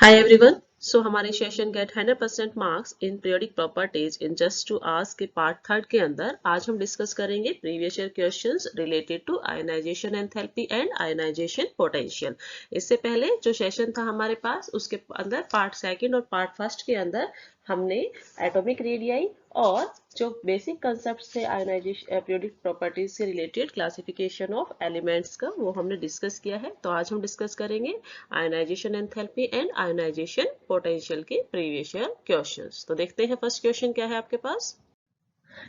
Hi everyone. So हमारे session get 100% marks in periodic properties in just to ask के part third के अंदर आज हम डिस्कस करेंगे previous year questions related to ionization enthalpy and ionization potential. इससे पहले जो सेशन था हमारे पास उसके अंदर पार्ट सेकंड और पार्ट फर्स्ट के अंदर हमने एटॉमिक रेडियाई और जो बेसिक कंसेप्ट थे आयनाइजेशन पीरियोडिक प्रॉपर्टीज से रिलेटेड क्लासिफिकेशन ऑफ एलिमेंट्स का वो हमने डिस्कस किया है। तो आज हम डिस्कस करेंगे ionization enthalpy and ionization potential के प्रीवियस ईयर क्वेश्चंस। तो देखते हैं फर्स्ट क्वेश्चन क्या है आपके पास।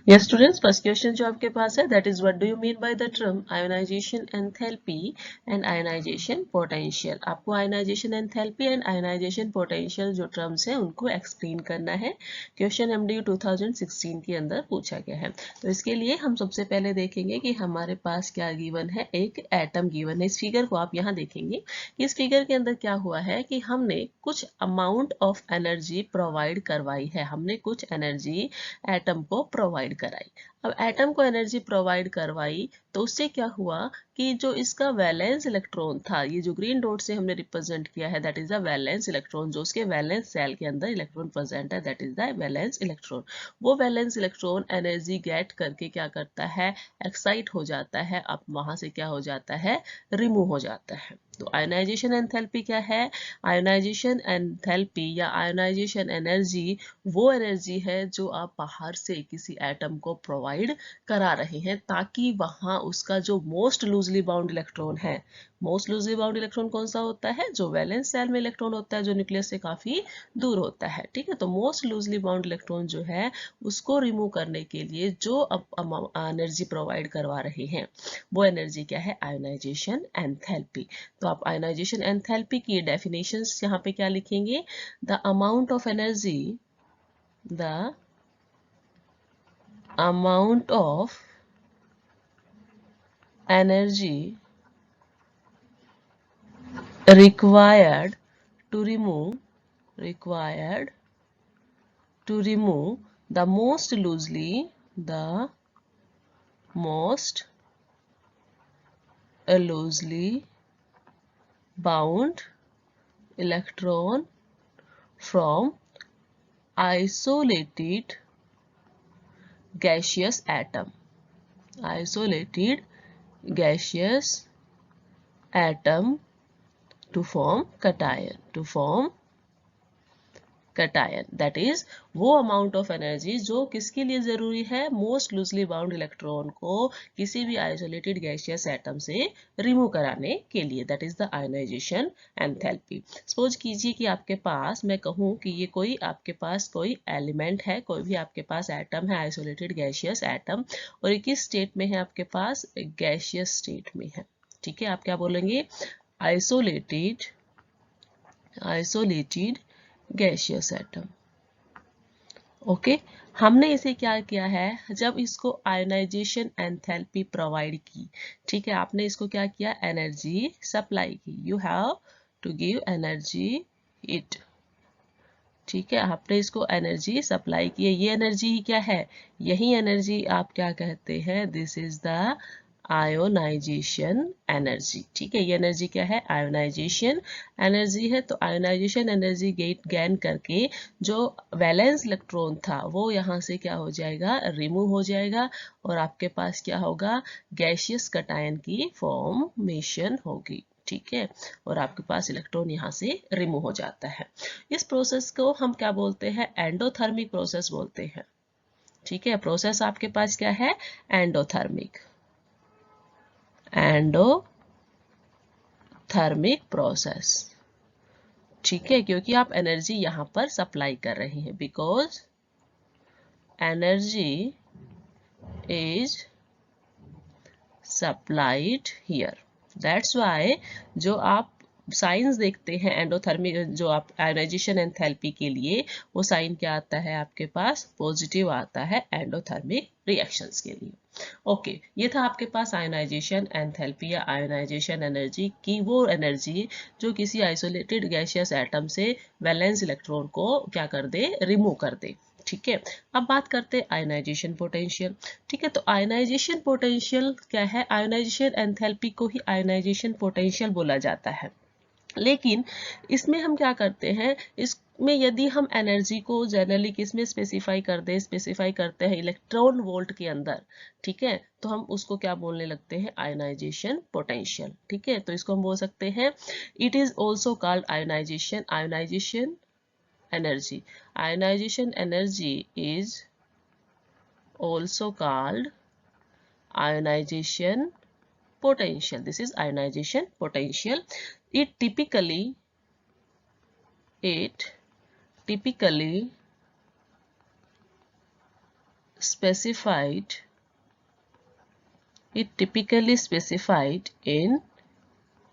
Yes students, first question जो आपके पास है that is what do you mean by the term ionization enthalpy and ionization potential। आपको ionization enthalpy and ionization potential जो terms है उनको explain करना है। क्वेश्चन MDU 2016 के अंदर पूछा गया है। तो इसके लिए हम सबसे पहले देखेंगे कि हमारे पास क्या गिवन है, एक एटम गिवन है। इस फिगर को आप यहाँ देखेंगे कि इस फिगर के अंदर क्या हुआ है कि हमने कुछ अमाउंट ऑफ एनर्जी प्रोवाइड करवाई है, हमने कुछ एनर्जी एटम को प्रोवाइड कराई। अब एटम को एनर्जी प्रोवाइड करवाई तो उससे क्या हुआ कि जो इसका वैलेंस इलेक्ट्रॉन था, ये जो ग्रीन डॉट से हमने रिप्रेजेंट किया है that is the valence electron, जो उसके वैलेंस सेल के अंदर इलेक्ट्रॉन प्रेजेंट है that is the valence electron. वो वैलेंस इलेक्ट्रॉन एनर्जी गेट करके क्या करता है, एक्साइट हो जाता है, अब वहां से क्या हो जाता है, रिमूव हो जाता है। तो आयनाइजेशन एंथैल्पी क्या है, आयनाइजेशन एंथैल्पी या आयनाइजेशन एनर्जी वो एनर्जी है जो आप बाहर से किसी एटम को प्रोवाइड करा रहे हैं ताकि वहां उसका जो मोस्ट लूजली बाउंड इलेक्ट्रॉन है, मोस्ट लूजली बाउंड इलेक्ट्रॉन कौन सा होता है, जो वैलेंस सेल में इलेक्ट्रॉन होता है जो न्यूक्लियस से काफी दूर होता है। ठीक है, तो मोस्ट लूजली बाउंड इलेक्ट्रॉन जो है उसको रिमूव करने के लिए जो एनर्जी प्रोवाइड करवा रहे हैं वो एनर्जी क्या है, आयनाइजेशन एंथैल्पी। तो आप आयनाइजेशन एंथैल्पी की डेफिनेशंस यहाँ पे क्या लिखेंगे, the amount of energy, the amount of energy required to remove the most loosely bound electron from isolated gaseous atom, to form cation, that is वो अमाउंट ऑफ एनर्जी जो किसके लिए जरूरी है, मोस्ट लूजली बाउंड इलेक्ट्रॉन को किसी भी isolated gaseous atom से रिमूव कराने के लिए, that is the ionization enthalpy. Suppose कीजिए कि आपके पास, मैं कहूँ कि ये कोई आपके पास कोई एलिमेंट है, कोई भी आपके पास एटम है, आइसोलेटेड गैसियस एटम, और एक किस स्टेट में है आपके पास, गैसियस स्टेट में है। ठीक है, आप क्या बोलेंगे, आइसोलेटेड गैसियस एटम। ओके, हमने इसे क्या किया है, जब इसको आयनाइजेशन एंथैल्पी प्रोवाइड की, ठीक है, आपने इसको क्या किया, एनर्जी सप्लाई की, you have to give energy it. ठीक है, आपने इसको एनर्जी सप्लाई की है, ये एनर्जी क्या है, यही एनर्जी आप क्या कहते हैं, this is the ionization energy. ठीक है, ये एनर्जी क्या है, आयोनाइजेशन एनर्जी है। तो आयोनाइजेशन एनर्जी गेन करके जो वैलेंस इलेक्ट्रॉन था वो यहाँ से क्या हो जाएगा, रिमूव हो जाएगा, और आपके पास क्या होगा, गैसियस कटायन की फॉर्मेशन होगी। ठीक है, और आपके पास इलेक्ट्रॉन यहाँ से रिमूव हो जाता है। इस प्रोसेस को हम क्या बोलते हैं, एंडोथर्मिक प्रोसेस बोलते हैं। ठीक है, प्रोसेस आपके पास क्या है, एंडोथर्मिक प्रोसेस। ठीक है, क्योंकि आप एनर्जी यहां पर सप्लाई कर रहे हैं, because energy is supplied here, that's why जो आप साइंस देखते हैं एंडोथर्मिक, जो आप आयोनाइजेशन एंथैल्पी के लिए, वो साइन क्या आता है आपके पास, पॉजिटिव आता है एंडोथर्मिक रिएक्शंस के लिए। ओके, ये था आपके पास आयोनाइजेशन एंथैल्पी या आयोनाइजेशन एनर्जी की वो एनर्जी जो किसी आइसोलेटेड गैसियस एटम से वैलेंस इलेक्ट्रॉन को क्या कर दे, रिमूव कर दे। ठीक है, अब बात करते हैं आयनाइजेशन पोटेंशियल। ठीक है, तो आयनाइजेशन पोटेंशियल क्या है, आयनाइजेशन एंथैल्पी को ही आयनाइजेशन पोटेंशियल बोला जाता है। लेकिन इसमें हम क्या करते हैं, इसमें यदि हम एनर्जी को जनरली किसमें स्पेसिफाई करते हैं इलेक्ट्रॉन वोल्ट के अंदर, ठीक है, तो हम उसको क्या बोलने लगते हैं, आयोनाइजेशन पोटेंशियल। ठीक है, तो इसको हम बोल सकते हैं it is also called ionization energy. Ionization energy is also called ionization potential. This is ionization potential. It typically specified in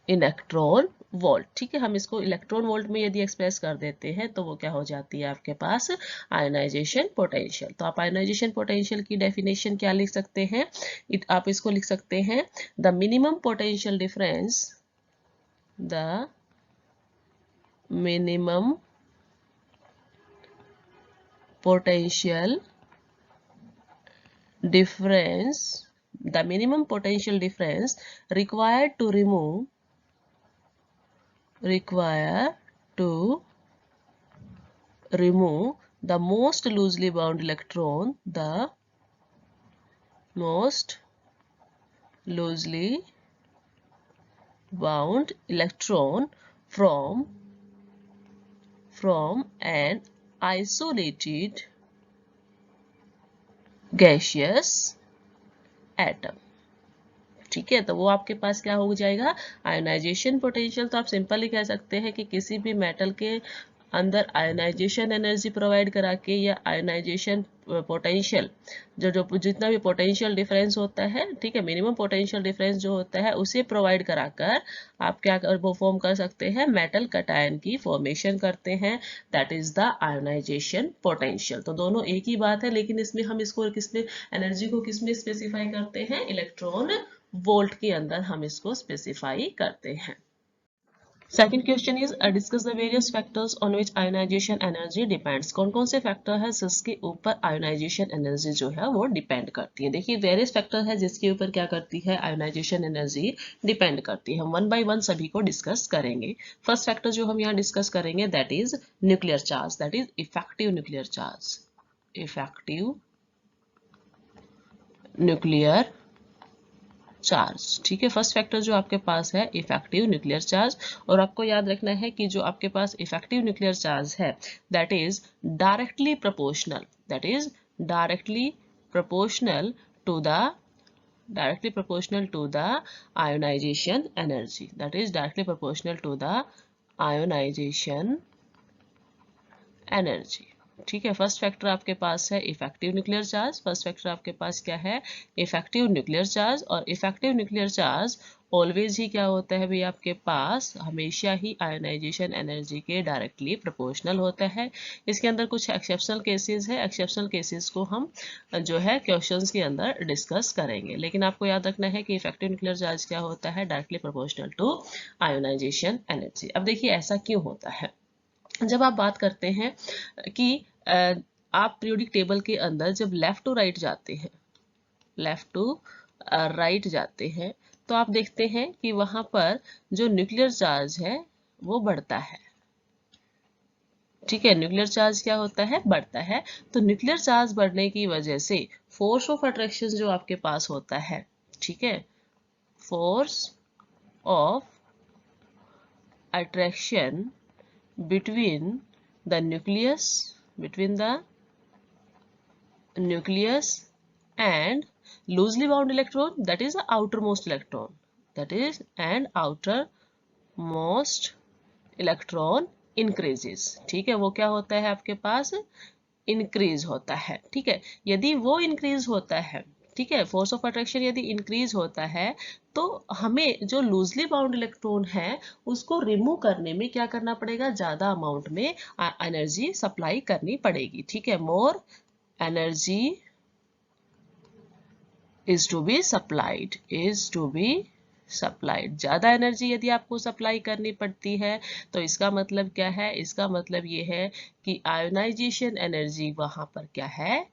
electron volt. ठीक है, हम इसको इलेक्ट्रॉन वोल्ट में यदि एक्सप्रेस कर देते हैं तो वो क्या हो जाती है आपके पास, आयोनाइजेशन पोटेंशियल। तो आप आयोनाइजेशन पोटेंशियल की डेफिनेशन क्या लिख सकते हैं, आप इसको लिख सकते हैं the minimum potential difference required to remove the most loosely bound electron, from an isolated gaseous atom। ठीक है, तो वो आपके पास क्या हो जाएगा, आयोनाइजेशन पोटेंशियल। तो आप सिंपली कह सकते हैं कि किसी भी मेटल के अंदर आयोनाइजेशन एनर्जी प्रोवाइड करा के या आयोनाइजेशन पोटेंशियल जो जितना भी पोटेंशियल डिफरेंस होता है, ठीक है, मिनिमम पोटेंशियल डिफरेंस जो होता है उसे प्रोवाइड कराकर आप क्या फॉर्म कर सकते हैं, मेटल कटायन की फॉर्मेशन करते हैं, that is the ionization potential. तो दोनों एक ही बात है, लेकिन इसमें हम इसको किसमें, एनर्जी को किसमें स्पेसिफाई करते हैं, इलेक्ट्रॉन वोल्ट के अंदर हम इसको स्पेसिफाई करते हैं। Second question is discuss the various factors on which ionization energy depends. कौन कौन से फैक्टर है जिसके ऊपर आयोनाइजेशन एनर्जी जो है वो डिपेंड करती है। देखिए वेरियस फैक्टर है जिसके ऊपर क्या करती है, आयोनाइजेशन एनर्जी डिपेंड करती है। हम वन बाय वन सभी को डिस्कस करेंगे। फर्स्ट फैक्टर जो हम यहाँ डिस्कस करेंगे that is nuclear charge, that is effective nuclear charge. Effective nuclear charge, ठीक है, फर्स्ट फैक्टर जो आपके पास है इफेक्टिव न्यूक्लियर चार्ज। और आपको याद रखना है कि जो आपके पास इफेक्टिव न्यूक्लियर चार्ज है that is directly proportional to the ionization energy, that is directly proportional to the ionization energy. ठीक है, फर्स्ट फैक्टर आपके पास है effective nuclear charge. First factor आपके पास क्या है, इफेक्टिव न्यूक्लियर चार्ज। और इफेक्टिव न्यूक्लियर चार्ज ऑलवेज ही क्या होता है भाई, आपके पास हमेशा ही आयोनाइजेशन एनर्जी के डायरेक्टली प्रोपोर्शनल होता है। इसके अंदर कुछ एक्सेप्शनल केसेस है, एक्सेप्शनल केसेस को हम जो है क्वेश्चंस के अंदर डिस्कस करेंगे, लेकिन आपको याद रखना है कि इफेक्टिव न्यूक्लियर चार्ज क्या होता है, directly proportional to ionization energy. अब देखिए ऐसा क्यों होता है, जब आप बात करते हैं कि आप पीरियोडिक टेबल के अंदर जब लेफ्ट टू राइट जाते हैं तो आप देखते हैं कि वहां पर जो न्यूक्लियर चार्ज है वो बढ़ता है। ठीक है, न्यूक्लियर चार्ज क्या होता है, बढ़ता है। तो न्यूक्लियर चार्ज बढ़ने की वजह से फोर्स ऑफ अट्रैक्शन जो आपके पास होता है, ठीक है, force of attraction between the nucleus and loosely bound electron, that is the outermost electron, increases। ठीक है, वो क्या होता है आपके पास, इंक्रीज होता है। ठीक है, यदि वो इंक्रीज होता है, ठीक है, फोर्स ऑफ अट्रैक्शन यदि इंक्रीज होता है तो हमें जो लूजली बाउंड इलेक्ट्रॉन है उसको रिमूव करने में क्या करना पड़ेगा, ज्यादा अमाउंट में एनर्जी सप्लाई करनी पड़ेगी। ठीक है, more energy is to be supplied, ज्यादा एनर्जी यदि आपको सप्लाई करनी पड़ती है तो इसका मतलब क्या है, इसका मतलब ये है कि आयोनाइजेशन एनर्जी वहां पर क्या है,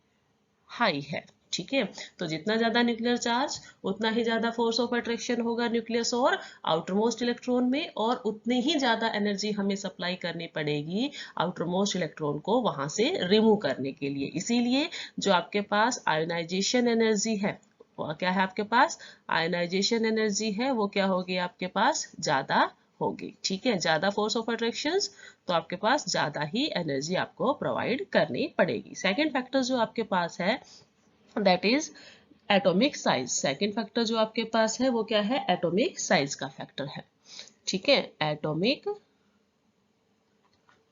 हाई है। ठीक है। तो जितना ज्यादा न्यूक्लियर चार्ज उतना ही ज्यादा फोर्स ऑफ अट्रैक्शन होगा न्यूक्लियस और आउटर मोस्ट इलेक्ट्रॉन में, और उतनी ही ज्यादा एनर्जी हमें सप्लाई करनी पड़ेगी आउटर मोस्ट इलेक्ट्रॉन को वहां से रिमूव करने के लिए। इसीलिए जो आपके पास आयोनाइजेशन एनर्जी है, क्या है आपके पास आयोनाइजेशन एनर्जी है, वो क्या होगी आपके पास ज्यादा होगी। ठीक है, ज्यादा फोर्स ऑफ अट्रैक्शन तो आपके पास ज्यादा ही एनर्जी आपको प्रोवाइड करनी पड़ेगी। सेकेंड फैक्टर जो आपके पास है that is atomic size. Second factor जो आपके पास है वो क्या है, एटॉमिक साइज का फैक्टर है। ठीक है, एटॉमिक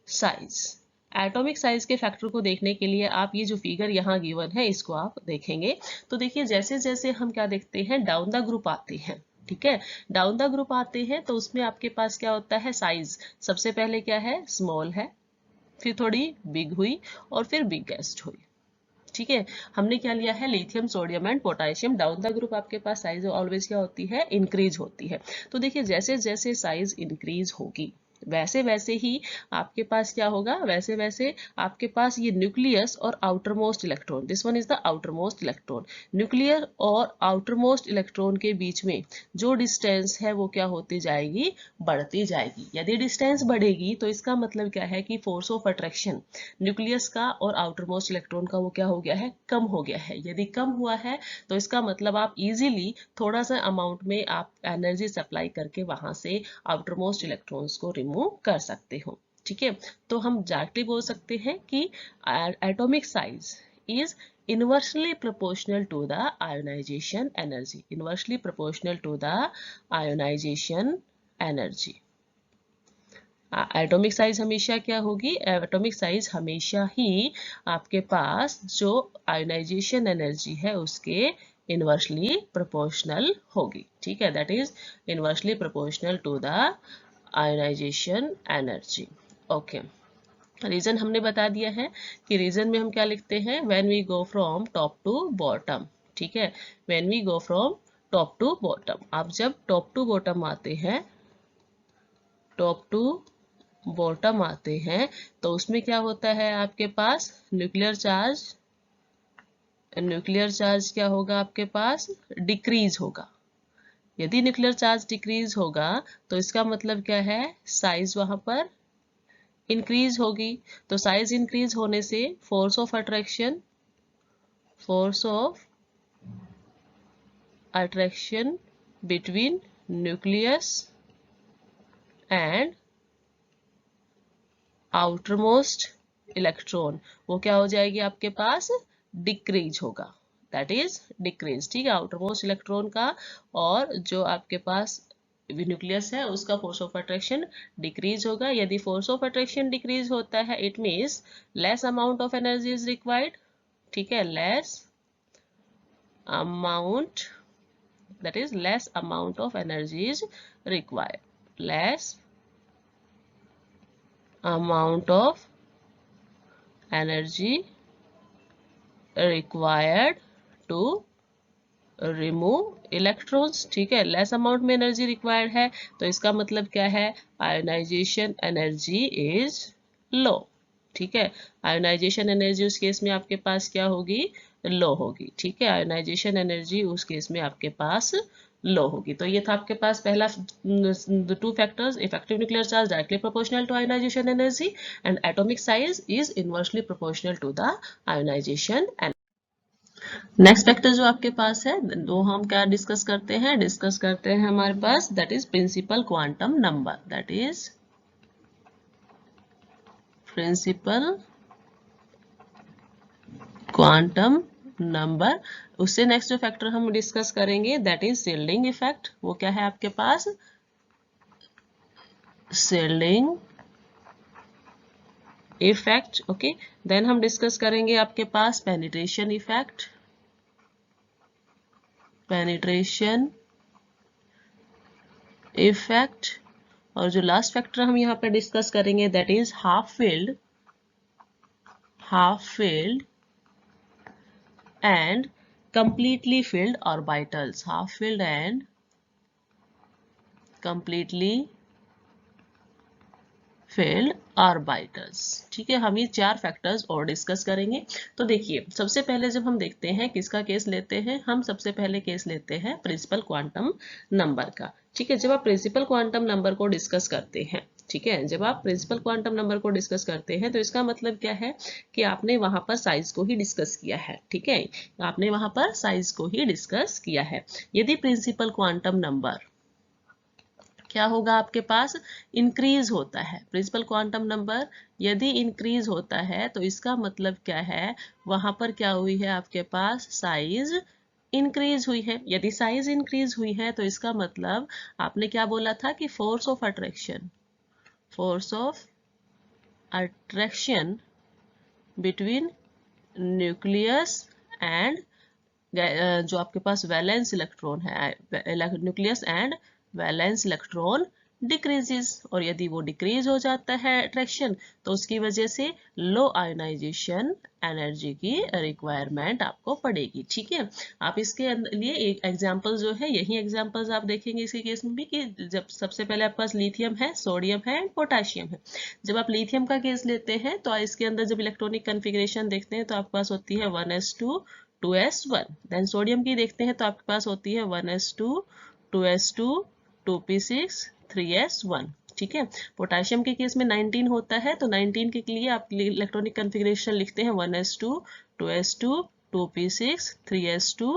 साइज। एटॉमिक साइज के फैक्टर को देखने के लिए आप ये जो फिगर यहाँ गिवन है इसको आप देखेंगे। तो देखिए जैसे जैसे हम क्या देखते हैं डाउन द ग्रुप आते हैं, ठीक है, डाउन द ग्रुप आते हैं तो उसमें आपके पास क्या होता है साइज, सबसे पहले क्या है स्मॉल है, फिर थोड़ी बिग हुई और फिर बिगेस्ट हुई। ठीक है, हमने क्या लिया है lithium sodium and potassium. Down the group आपके पास साइज ऑलवेज क्या होती है इंक्रीज होती है। तो देखिए जैसे जैसे साइज इंक्रीज होगी वैसे वैसे ही आपके पास क्या होगा, वैसे वैसे आपके पास ये न्यूक्लियस और outer most electron, this one is the outer most electron, nuclear और आउटर मोस्ट इलेक्ट्रॉन के बीच में जो डिस्टेंस है वो क्या होती जाएगी, बढ़ती जाएगी। यदि डिस्टेंस बढ़ेगी तो इसका मतलब क्या है कि फोर्स ऑफ अट्रैक्शन न्यूक्लियस का और आउटर मोस्ट इलेक्ट्रॉन का वो क्या हो गया है, कम हो गया है। यदि कम हुआ है तो इसका मतलब आप इजीली थोड़ा सा अमाउंट में आप एनर्जी सप्लाई करके वहां से आउटर मोस्ट इलेक्ट्रॉन्स को रिमूव कर सकते हो। ठीक है, तो हम डायरेक्टली बोल सकते हैं कि atomic size is inversely proportional to the ionization energy, inversely proportional to the ionization energy। Atomic size हमेशा क्या होगी, एटॉमिक साइज हमेशा ही आपके पास जो आयोनाइजेशन एनर्जी है उसके इनवर्सली प्रोपोर्शनल होगी। ठीक है, that is inversely proportional to the ionization energy. Okay, reason हमने बता दिया है कि रीजन में हम क्या लिखते हैं, when we go from top to bottom. ठीक है, when we go from top to bottom, आप जब टॉप टू बॉटम आते हैं, टॉप टू बॉटम आते हैं तो उसमें क्या होता है आपके पास न्यूक्लियर चार्ज, न्यूक्लियर चार्ज क्या होगा आपके पास डिक्रीज होगा। यदि न्यूक्लियर चार्ज डिक्रीज होगा तो इसका मतलब क्या है, साइज वहां पर इंक्रीज होगी। तो साइज इंक्रीज होने से force of attraction, force of attraction between nucleus and outer most electron वो क्या हो जाएगी आपके पास, डिक्रीज होगा, दैट इज डिक्रीज। ठीक है, आउटर मोस्ट इलेक्ट्रॉन का और जो आपके पास न्यूक्लियस है उसका फोर्स ऑफ अट्रैक्शन डिक्रीज होगा। यदि फोर्स ऑफ अट्रैक्शन डिक्रीज होता है it means less amount of energy is required. ठीक है, less amount, that is less amount of energy is required, less amount of energy required to remove electrons। ठीक है, less amount में energy required है तो इसका मतलब क्या है, आयोनाइजेशन एनर्जी इज लो। ठीक है, आयोनाइजेशन एनर्जी उस केस में आपके पास क्या होगी, लो होगी। ठीक है, आयोनाइजेशन एनर्जी उस केस में आपके पास लो होगी। तो ये था आपके पास पहला two factors, effective nuclear charge directly proportional to ionization energy and atomic size is inversely proportional to the ionization energy. Next factor जो आपके पास है वो हम क्या डिस्कस करते हैं हमारे पास that is principal quantum number, that is principal quantum number. उससे नेक्स्ट जो फैक्टर हम डिस्कस करेंगे दैट इज शील्डिंग इफेक्ट। वो क्या है आपके पास, शील्डिंग इफेक्ट। ओके, देन हम डिस्कस करेंगे आपके पास पेनिट्रेशन इफेक्ट, पेनिट्रेशन इफेक्ट। और जो लास्ट फैक्टर हम यहाँ पे डिस्कस करेंगे that is half filled and completely filled orbitals, half filled and completely filled orbitals. ठीक है, हम ये 4 फैक्टर्स और डिस्कस करेंगे। तो देखिए, सबसे पहले जब हम देखते हैं किसका केस लेते हैं, हम सबसे पहले केस लेते हैं प्रिंसिपल क्वांटम नंबर का। ठीक है, जब आप प्रिंसिपल क्वांटम नंबर को डिस्कस करते हैं, ठीक है, जब आप प्रिंसिपल क्वांटम नंबर को डिस्कस करते हैं तो इसका मतलब क्या है कि आपने वहां पर साइज को ही डिस्कस किया है। ठीक है, आपने वहां पर साइज को ही डिस्कस किया है। यदि प्रिंसिपल क्वांटम नंबर क्या होगा आपके पास, इंक्रीज होता है, प्रिंसिपल क्वांटम नंबर यदि इंक्रीज होता है तो इसका मतलब क्या है, वहां पर क्या हुई है आपके पास, साइज इंक्रीज हुई है। यदि साइज इंक्रीज हुई है तो इसका मतलब आपने क्या बोला था कि force of attraction between nucleus and जो आपके पास वैलेंस इलेक्ट्रॉन है, nucleus and valence electron decreases, और यदि वो डिक्रीज हो जाता है अट्रैक्शन तो उसकी वजह से लो आयोनाइजेशन एनर्जी की रिक्वायरमेंट आपको पड़ेगी। ठीक है, आप इसके लिए एक एग्जांपल जो है, यही एग्जांपल्स आप देखेंगे इसके केस में भी, कि जब सबसे पहले आपके पास लिथियम है, सोडियम है एंड पोटेशियम है। जब आप लिथियम का केस लेते हैं तो इसके अंदर जब इलेक्ट्रॉनिक कन्फिग्रेशन देखते हैं तो आपके पास होती है 1s2 2s1। देन सोडियम की देखते हैं तो आपके पास होती है 1s2 2s2 2p6 3s1। ठीक है, पोटेशियम के केस में 19 होता है तो 19 के लिए आप इलेक्ट्रॉनिक कन्फिग्रेशन लिखते हैं 1s2 2s2 2p6 3s2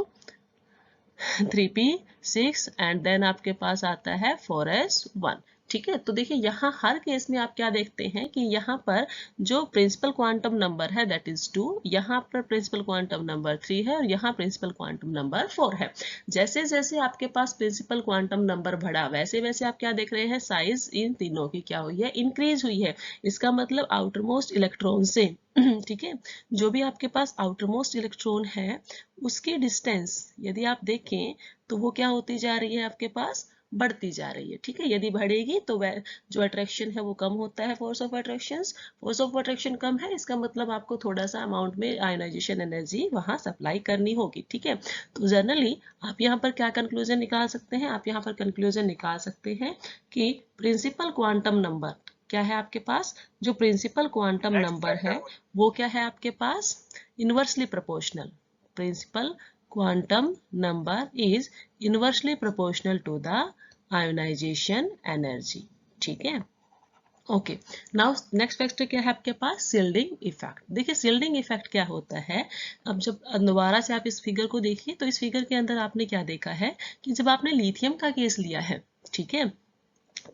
3p6 and then आपके पास आता है 4s1। ठीक है, तो देखिए यहाँ हर केस में आप क्या देखते हैं कि यहाँ पर जो प्रिंसिपल क्वांटम नंबर है दैट इज 2, यहाँ पर प्रिंसिपल क्वांटम नंबर 3 है और यहाँ प्रिंसिपल क्वांटम नंबर 4 है। जैसे जैसे आपके पास प्रिंसिपल क्वांटम नंबर बढ़ा वैसे वैसे आप क्या देख रहे हैं, साइज इन तीनों की क्या हुई है, इंक्रीज हुई है। इसका मतलब आउटर मोस्ट इलेक्ट्रॉन से ठीक है, जो भी आपके पास आउटर मोस्ट इलेक्ट्रॉन है उसकी डिस्टेंस यदि आप देखें तो वो क्या होती जा रही है, आपके पास बढ़ती जा रही है। ठीक है, यदि बढ़ेगी तो वह जो अट्रैक्शन है वो कम होता है, फोर्स ऑफ अट्रैक्शन कम है, इसका मतलब आपको थोड़ा सा अमाउंट में आयोनाइजेशन एनर्जी वहां सप्लाई करनी होगी। ठीक है, तो जनरली आप यहाँ पर क्या कंक्लूजन निकाल सकते हैं, आप यहाँ पर कंक्लूजन निकाल सकते हैं कि प्रिंसिपल क्वांटम नंबर क्या है आपके पास, जो प्रिंसिपल क्वांटम नंबर है वो क्या है आपके पास, inversely proportional. Principal quantum number is inversely proportional to the ionization energy. ठीक है, ओके। नाउ नेक्स्ट फैक्टर क्या है आपके पास, सील्डिंग इफेक्ट। देखिए सील्डिंग इफेक्ट क्या होता है, अब जब दोबारा से आप इस फिगर को देखिए तो इस फिगर के अंदर आपने क्या देखा है कि जब आपने लिथियम का केस लिया है, ठीक है,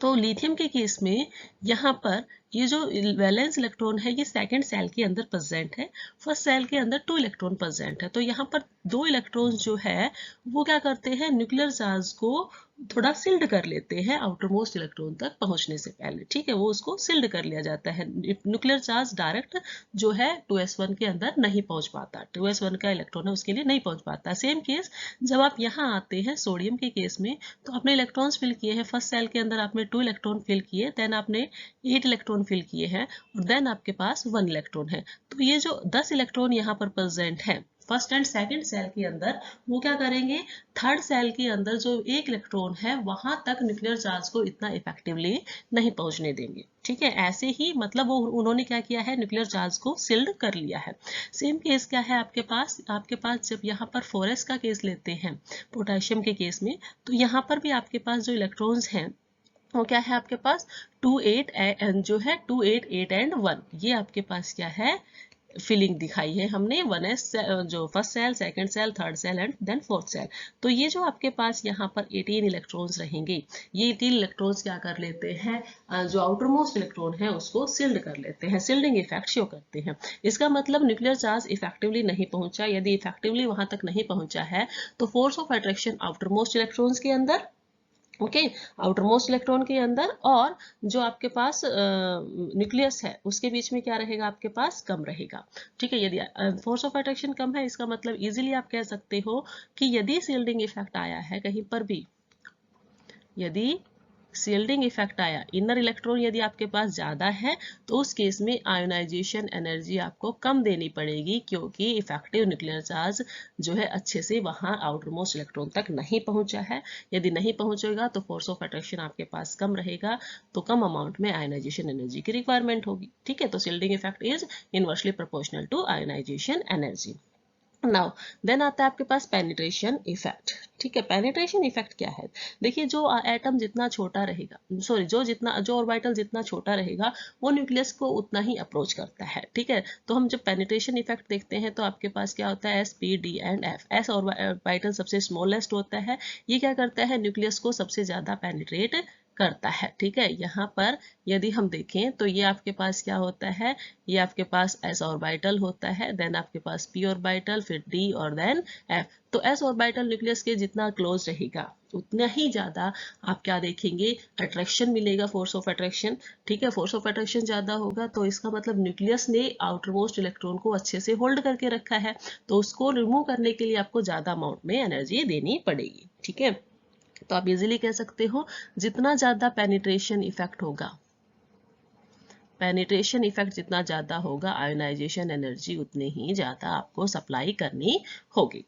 तो लिथियम के केस में यहाँ पर ये जो वैलेंस इलेक्ट्रॉन है ये सेकंड सेल के अंदर प्रेजेंट है, फर्स्ट सेल के अंदर 2 इलेक्ट्रॉन प्रेजेंट है। तो यहाँ पर 2 इलेक्ट्रॉन्स जो है वो क्या करते हैं, न्यूक्लियर चार्ज को थोड़ा सिल्ड कर लेते हैं आउटर मोस्ट इलेक्ट्रॉन तक पहुंचने से पहले। ठीक है, वो उसको सिल्ड कर लिया जाता है, न्यूक्लियर चार्ज डायरेक्ट जो है 2s1 के अंदर नहीं पहुंच पाता, 2s1 का इलेक्ट्रॉन है उसके लिए नहीं पहुंच पाता। सेम केस जब आप यहाँ आते हैं सोडियम के केस में, तो आपने इलेक्ट्रॉन्स फिल किए हैं, फर्स्ट सेल के अंदर आपने 2 इलेक्ट्रॉन फिल किए, देन आपने 8 इलेक्ट्रॉन फिल किए हैं और देन आपके पास 1 इलेक्ट्रॉन है। तो ये जो 10 इलेक्ट्रॉन यहाँ पर प्रेजेंट है फर्स्ट एंड सेकंड सेल के अंदर, वो क्या करेंगे, थर्ड सेल के अंदर जो 1 इलेक्ट्रॉन है वहां तक न्यूक्लियर चार्ज को इतना इफेक्टिवली नहीं पहुंचने देंगे। ठीक है, ऐसे ही मतलब वो उन्होंने क्या किया है, न्यूक्लियर चार्ज को सिल्ड कर लिया है। सेम केस क्या है आपके पास जब यहाँ पर 4s का केस लेते हैं पोटेशियम के केस में, तो यहाँ पर भी आपके पास जो इलेक्ट्रॉन्स हैं वो क्या है आपके पास 2 8 जो है 2 8 8 एंड 1, ये आपके पास क्या है फिलिंग दिखाई है हमने 1s जो first shell, second shell, third shell and then fourth shell. तो ये जो आपके पास यहाँ पर 18 इलेक्ट्रॉन्स रहेंगे, ये 18 इलेक्ट्रॉन्स क्या कर लेते हैं, जो आउटर मोस्ट इलेक्ट्रॉन है उसको सिल्ड कर लेते हैं, सिल्डिंग इफेक्ट शो करते हैं। इसका मतलब न्यूक्लियर चार्ज इफेक्टिवली नहीं पहुंचा, यदि इफेक्टिवली वहां तक नहीं पहुंचा है तो force of attraction outer most electrons के अंदर, ओके, आउटर मोस्ट इलेक्ट्रॉन के अंदर और जो आपके पास न्यूक्लियस है उसके बीच में क्या रहेगा आपके पास, कम रहेगा। ठीक है, यदि फोर्स ऑफ अट्रैक्शन कम है इसका मतलब इजीली आप कह सकते हो कि यदि सील्डिंग इफेक्ट आया है कहीं पर भी, यदि शील्डिंग इफेक्ट आया, इनर इलेक्ट्रॉन यदि आपके पास ज्यादा है तो उस केस में आयोनाइजेशन एनर्जी आपको कम देनी पड़ेगी, क्योंकि इफेक्टिव न्यूक्लियर चार्ज जो है अच्छे से वहां आउटर मोस्ट इलेक्ट्रॉन तक नहीं पहुंचा है। यदि नहीं पहुंचेगा तो फोर्स ऑफ अट्रैक्शन आपके पास कम रहेगा, तो कम अमाउंट में आयोनाइजेशन एनर्जी की रिक्वायरमेंट होगी। ठीक है, तो shielding effect is inversely proportional to ionization energy. Now then आता है आपके पास पेनिट्रेशन इफेक्ट। ठीक है, पेनिट्रेशन इफेक्ट क्या है? देखिए, जो एटम जितना छोटा रहेगा, सॉरी जो ऑर्बिटल जितना छोटा रहेगा वो न्यूक्लियस को उतना ही अप्रोच करता है। ठीक है, तो हम जब पेनिट्रेशन इफेक्ट देखते हैं तो आपके पास क्या होता है, S, P, D and F. S orbital सबसे स्मॉलेस्ट होता है, ये क्या करता है, न्यूक्लियस को सबसे ज्यादा पेनिट्रेट करता है। ठीक है, यहाँ पर यदि हम देखें तो ये आपके पास क्या होता है, ये आपके पास s ऑर्बिटल होता है, देन आपके पास p ऑर्बिटल, फिर d और देन f। तो s ऑर्बिटल न्यूक्लियस के जितना क्लोज रहेगा उतना ही ज्यादा आप क्या देखेंगे, अट्रैक्शन मिलेगा, फोर्स ऑफ अट्रैक्शन। ठीक है, फोर्स ऑफ अट्रैक्शन ज्यादा होगा तो इसका मतलब न्यूक्लियस ने आउटर मोस्ट इलेक्ट्रॉन को अच्छे से होल्ड करके रखा है, तो उसको रिमूव करने के लिए आपको ज्यादा अमाउंट में एनर्जी देनी पड़ेगी। ठीक है, तो आप इजीली कह सकते हो जितना ज्यादा पेनिट्रेशन इफेक्ट होगा, पेनिट्रेशन इफेक्ट जितना ज्यादा होगा, आयोनाइजेशन एनर्जी उतनी ही ज्यादा आपको सप्लाई करनी होगी।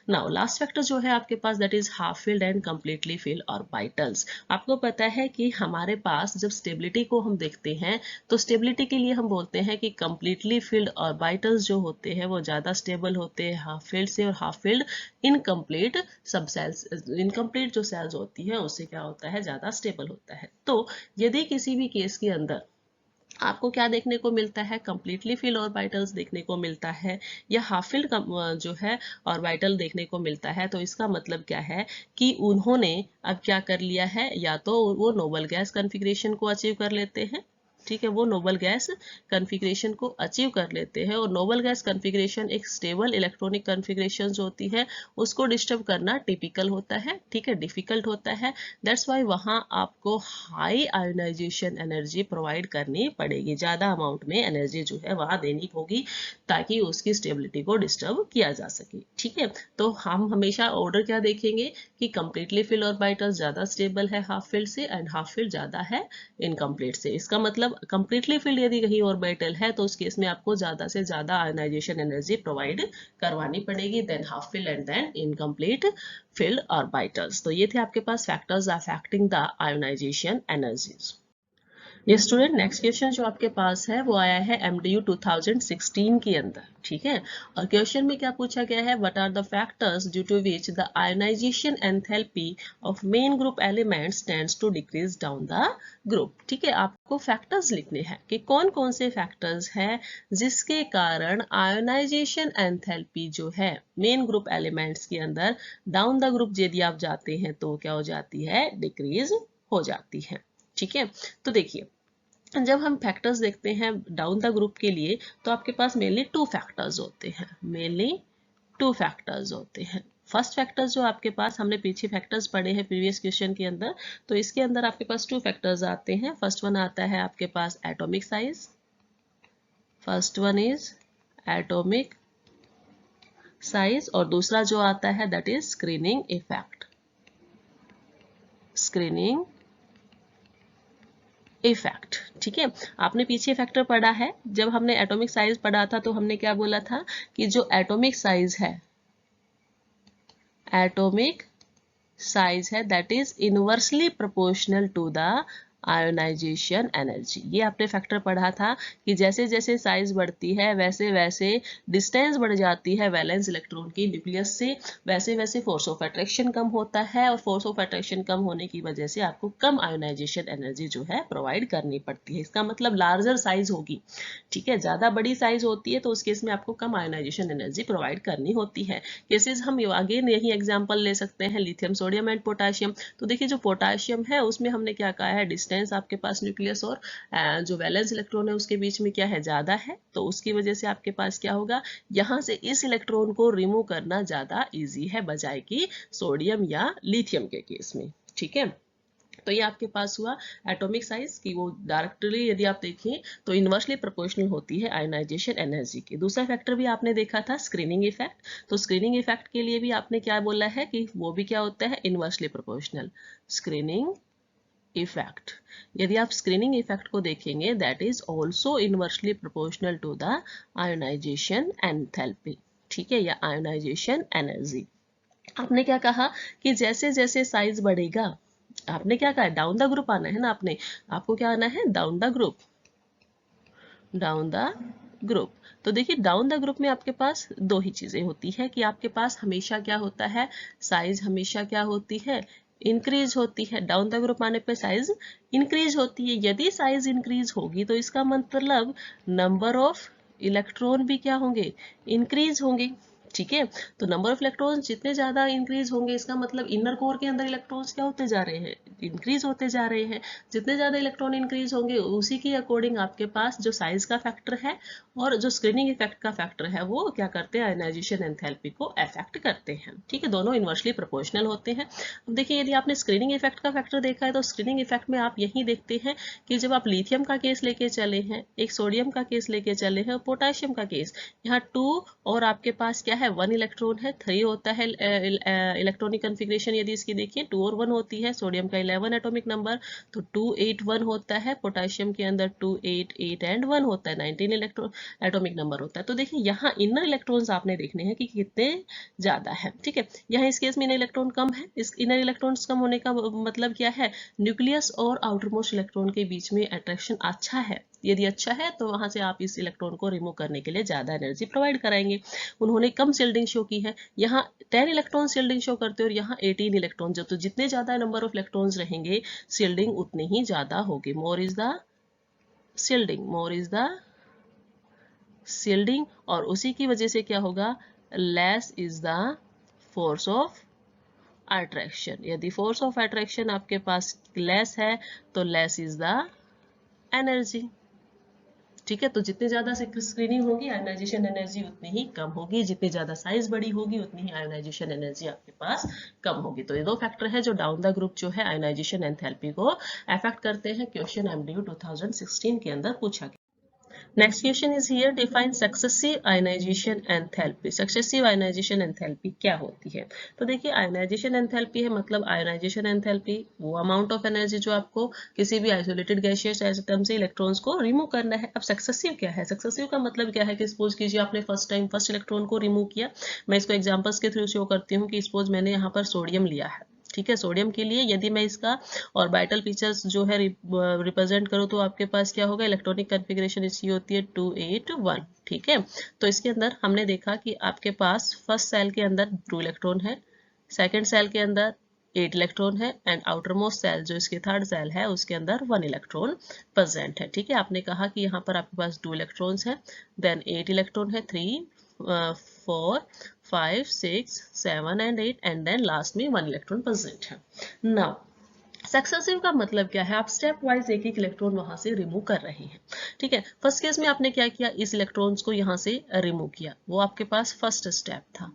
नाउ लास्ट फैक्टर जो है आपके पास, that is half filled and completely filled orbitals. आपको पता है कि हमारे पास जब स्टेबिलिटी को हम देखते हैं तो स्टेबिलिटी के लिए हम बोलते हैं कि कंप्लीटली फिल्ड ऑर्बिटल्स जो होते हैं वो ज्यादा स्टेबल होते हैं हाफ फिल्ड से, और हाफ फिल्ड इनकम्प्लीट सब सेल्स, इनकम्प्लीट जो सेल्स होती है उससे क्या होता है, ज्यादा स्टेबल होता है। तो यदि किसी भी केस के अंदर आपको क्या देखने को मिलता है, कंप्लीटली फिल्ड ऑर्बिटल्स देखने को मिलता है या हाफ फिल्ड जो है ऑर्बिटल देखने को मिलता है, तो इसका मतलब क्या है कि उन्होंने अब क्या कर लिया है, या तो वो नोबल गैस कॉन्फ़िगरेशन को अचीव कर लेते हैं। ठीक है, वो नोबल गैस कॉन्फ़िगरेशन को अचीव कर लेते हैं, और नोबल गैस कॉन्फ़िगरेशन एक स्टेबल इलेक्ट्रॉनिक कॉन्फ़िगरेशन होती है, उसको डिस्टर्ब करना टिपिकल होता है। ठीक है, डिफिकल्ट होता है, दैट्स वाई वहां आपको हाई आयोनाइजेशन एनर्जी प्रोवाइड करनी पड़ेगी, ज्यादा अमाउंट में एनर्जी जो है वहां देनी होगी ताकि उसकी स्टेबिलिटी को डिस्टर्ब किया जा सके। ठीक है, तो हम हमेशा ऑर्डर क्या देखेंगे कि कंप्लीटली फिल्ड ऑर्बिटल ज्यादा स्टेबल है हाफ फिल्ड से, एंड हाफ फिल्ड ज्यादा है इनकम्प्लीट से। इसका मतलब कंप्लीटली फिल्ड यदि कहीं ऑर्बिटल है तो उस केस में आपको ज्यादा से ज्यादा आयोनाइजेशन एनर्जी प्रोवाइड करवानी पड़ेगी, then half filled and then incomplete filled orbitals. तो ये थे आपके पास factors affecting the ionization energies. ये स्टूडेंट, नेक्स्ट क्वेश्चन जो आपके पास है वो आया है MDU 2016 के अंदर। ठीक है, और क्वेश्चन में क्या पूछा गया है, what are the factors due to which the ionization enthalpy of main group elements tends to decrease down the group. ठीक है, आपको फैक्टर्स लिखने हैं कि कौन कौन से फैक्टर्स हैं जिसके कारण आयोनाइजेशन एंथैल्पी जो है मेन ग्रुप एलिमेंट्स के अंदर डाउन द ग्रुप यदि आप जाते हैं तो क्या हो जाती है, डिक्रीज हो जाती है। ठीक है, तो देखिए, जब हम फैक्टर्स देखते हैं डाउन द ग्रुप के लिए तो आपके पास मेनली टू फैक्टर्स होते हैं, मेनली टू फैक्टर्स होते हैं। फर्स्ट फैक्टर्स जो आपके पास, हमने पीछे फैक्टर्स पढ़े हैं प्रीवियस क्वेश्चन के अंदर, तो इसके अंदर आपके पास टू फैक्टर्स आते हैं। फर्स्ट वन आता है आपके पास atomic size, first one is atomic size, और दूसरा जो आता है that is screening effect, screening effect. ठीक है, आपने पीछे फैक्टर पढ़ा है, जब हमने एटॉमिक साइज पढ़ा था तो हमने क्या बोला था कि जो एटॉमिक साइज है, एटॉमिक साइज है that is inversely proportional to the ionization energy. ये आपने फैक्टर पढ़ा था कि जैसे जैसे साइज बढ़ती है वैसे वैसे डिस्टेंस बढ़ जाती है वैलेंस इलेक्ट्रॉन की न्यूक्लियस से, वैसे वैसे फोर्स ऑफ अट्रैक्शन कम होता है, और फोर्स ऑफ अट्रैक्शन कम होने की वजह से आपको कम आयोनाइजेशन एनर्जी जो है प्रोवाइड करनी पड़ती है। इसका मतलब लार्जर साइज होगी। ठीक है, ज्यादा बड़ी साइज होती है तो उस केस में आपको कम आयोनाइजेशन एनर्जी प्रोवाइड करनी होती है। केसेस हम अगेन यही एग्जाम्पल ले सकते हैं, लिथियम, सोडियम एंड पोटाशियम। तो देखिए, जो पोटाशियम है उसमें हमने क्या कहा है, डिस्टेंस आपके पास न्यूक्लियस और जो वैलेंस इलेक्ट्रॉन है उसके बीच में क्या है, ज्यादा है, तो उसकी वजह से आपके पास क्या होगा, यहां से इस इलेक्ट्रॉन को रिमूव करना ज्यादा इजी है बजाय कि सोडियम या लिथियम के केस में। ठीक है, तो ये आपके पास हुआ एटॉमिक साइज की, वो डायरेक्टली यदि आप देखें तो इनवर्सली प्रोपोर्शनल होती है आयोनाइजेशन एनर्जी की। दूसरा फैक्टर भी आपने देखा था स्क्रीनिंग इफेक्ट, तो स्क्रीनिंग इफेक्ट के लिए भी आपने क्या बोला है कि वो भी क्या होता है, इनवर्सली प्रोपोर्शनल। स्क्रीनिंग इफेक्ट, यदि आप स्क्रीनिंग इफेक्ट को देखेंगे, that is also inversely proportional to the ionization enthalpy, ठीक है, या आयोनाइजेशन एनर्जी। आपने क्या कहा कि जैसे जैसे साइज बढ़ेगा, आपने क्या कहा, डाउन द ग्रुप आना है ना, आपको क्या आना है, down the group, down the group. तो देखिए डाउन द ग्रुप में आपके पास दो ही चीजें होती है कि आपके पास हमेशा क्या होता है, साइज हमेशा क्या होती है, इंक्रीज होती है। डाउन द ग्रुप आने पे साइज इंक्रीज होती है। यदि साइज इंक्रीज होगी तो इसका मतलब नंबर ऑफ इलेक्ट्रॉन भी क्या होंगे, इंक्रीज होंगे, ठीक है। तो नंबर ऑफ इलेक्ट्रॉन्स जितने ज्यादा इंक्रीज होंगे, इसका मतलब इनर कोर के अंदर इलेक्ट्रॉन्स क्या होते जा रहे हैं, इंक्रीज होते जा रहे हैं। जितने ज्यादा इलेक्ट्रॉन इंक्रीज होंगे उसी के अकॉर्डिंग आपके पास जो साइज का फैक्टर है और जो स्क्रीनिंग इफेक्ट का फैक्टर है वो क्या करते हैं, आयनाइजेशन एंथैल्पी को अफेक्ट करते हैं, ठीक है। दोनों इनवर्सली प्रोपोर्शनल होते हैं। अब देखिए यदि आपने स्क्रीनिंग इफेक्ट का फैक्टर देखा है तो स्क्रीनिंग इफेक्ट में आप यही देखते हैं कि जब आप लिथियम का केस लेके चले हैं, एक सोडियम का केस लेके चले हैं और पोटेशियम का केस, यहाँ 2 और आपके पास क्या है 1 इलेक्ट्रॉन है, 3 होता है इलेक्ट्रॉनिक कन्फिग्रेशन। यदि इसकी देखिए 2 और 1 होती है, सोडियम का 11 एटॉमिक नंबर, तो 2 8 1 होता है। पोटेशियम के अंदर 2 8 8 एंड 1 होता है, 19 इलेक्ट्रॉन एटॉमिक नंबर होता है। तो देखिए यहाँ इनर इलेक्ट्रॉन्स आपने देखने हैं कि कितने ज्यादा है, ठीक है। यहाँ इस केस में इनर इलेक्ट्रॉन कम है। इस इनर इलेक्ट्रॉन्स कम होने का मतलब क्या है, न्यूक्लियस और आउटर मोस्ट इलेक्ट्रॉन के बीच में अट्रैक्शन अच्छा है। यदि अच्छा है तो वहां से आप इस इलेक्ट्रॉन को रिमूव करने के लिए ज्यादा एनर्जी प्रोवाइड कराएंगे। उन्होंने कम शील्डिंग शो की है, यहाँ 10 इलेक्ट्रॉन शील्डिंग शो करते हैं और यहाँ 18 इलेक्ट्रॉन। जो तो जितने ज्यादा नंबर ऑफ इलेक्ट्रॉन्स रहेंगे शील्डिंग उतनी ही ज्यादा होगी। More is the shielding, more is the shielding, और उसी की वजह से क्या होगा, less is the force of attraction. यदि फोर्स ऑफ अट्रैक्शन आपके पास लेस है तो लेस इज द एनर्जी, ठीक है। तो जितनी ज्यादा स्क्रीनिंग होगी आयोनाइजेशन एनर्जी उतनी ही कम होगी, जितनी ज्यादा साइज बड़ी होगी उतनी ही आयोनाइजेशन एनर्जी आपके पास कम होगी। तो ये दो फैक्टर है जो डाउन द ग्रुप जो है आयोनाइजेशन एंथैल्पी को अफेक्ट करते हैं। क्वेश्चन एमडीयू 2016 के अंदर पूछा गया। Next question is here, define successive ionization enthalpy. Successive ionization enthalpy क्या होती है? तो देखिए ionization enthalpy है मतलब ionization enthalpy वो अमाउंट ऑफ एनर्जी जो आपको किसी भी आइसोलेटेड गैसियस एटम से इलेक्ट्रॉन्स को रिमूव करना है। अब सक्सेसिव क्या है, सक्सेसिव का मतलब क्या है कि सपोज कीजिए आपने फर्स्ट टाइम फर्स्ट इलेक्ट्रॉन को रिमूव किया। मैं इसको एग्जांपल्स के थ्रू शो करती हूँ कि सपोज मैंने यहाँ पर सोडियम लिया है, ठीक है। सोडियम के लिए यदि मैं इसका ऑर्बिटल फीचर्स जो है रिप्रेजेंट करूँ तो आपके पास क्या होगा, इलेक्ट्रॉनिक कन्फिग्रेशन इसकी होती है 2 8 1, ठीक है। तो इसके अंदर हमने देखा कि आपके पास फर्स्ट सेल के अंदर 2 इलेक्ट्रॉन है, सेकेंड सेल के अंदर 8 इलेक्ट्रॉन है एंड आउटर मोस्ट सेल जो इसके थर्ड सेल है उसके अंदर 1 इलेक्ट्रॉन प्रेजेंट है, ठीक है। आपने कहा कि यहाँ पर आपके पास 2 इलेक्ट्रॉन्स है, देन 8 इलेक्ट्रॉन है, 3 4 5 6 7 एंड 8 एंड देन लास्ट में 1 इलेक्ट्रॉन प्रेजेंट है। नाउ सक्सेसिव का मतलब क्या है, आप स्टेप वाइज एक एक इलेक्ट्रॉन वहां से रिमूव कर रहे हैं, ठीक है। फर्स्ट केस में आपने क्या किया, इस इलेक्ट्रॉन्स को यहां से रिमूव किया, वो आपके पास फर्स्ट स्टेप था,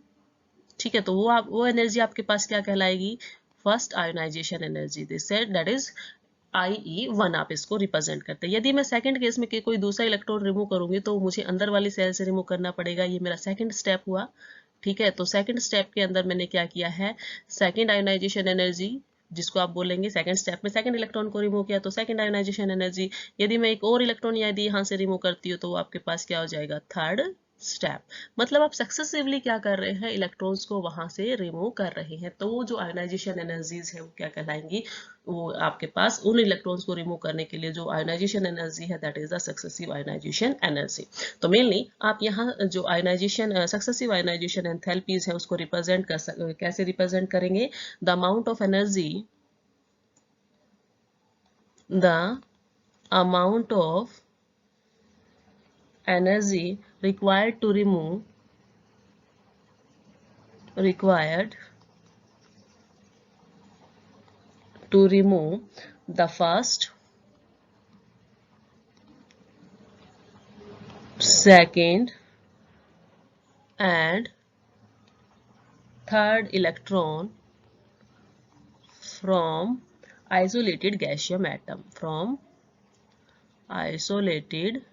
ठीक है। तो वो एनर्जी आपके पास क्या कहलाएगी, first ionization energy, this said that is IE1 आप इसको रिप्रेजेंट करते हैं। यदि मैं सेकंड केस में कोई दूसरा इलेक्ट्रॉन रिमूव करूंगी तो मुझे अंदर वाली सेल से रिमूव करना पड़ेगा, ये मेरा सेकंड स्टेप हुआ, ठीक है। तो सेकंड स्टेप के अंदर मैंने क्या किया है, सेकंड आयोनाइजेशन एनर्जी जिसको आप बोलेंगे सेकंड स्टेप में सेकंड इलेक्ट्रॉन को रिमूव किया तो सेकंड आयोनाइजेशन एनर्जी। यदि मैं एक और इलेक्ट्रॉन यदि यहाँ से रिमूव करती हूँ तो वो आपके पास क्या हो जाएगा, थर्ड स्टेप। मतलब आप सक्सेसिवली क्या कर रहे हैं, इलेक्ट्रॉन्स को वहां से रिमूव कर रहे हैं। तो वो जो आयोनाइजेशन एनर्जीज है वो क्या कहलाएंगी, वो आपके पास उन इलेक्ट्रॉन्स को रिमूव करने के लिए जो आयोनाइजेशन एनर्जी है that is the successive ionization energy. तो मेनली आप यहाँ जो आयोनाइजेशन सक्सेसिव आयोनाइजेशन एंथैल्पीज है उसको रिप्रेजेंट कैसे रिप्रेजेंट करेंगे, the amount of energy, the amount of energy required to remove the first, second and third electron from isolated gaseous atom, from isolated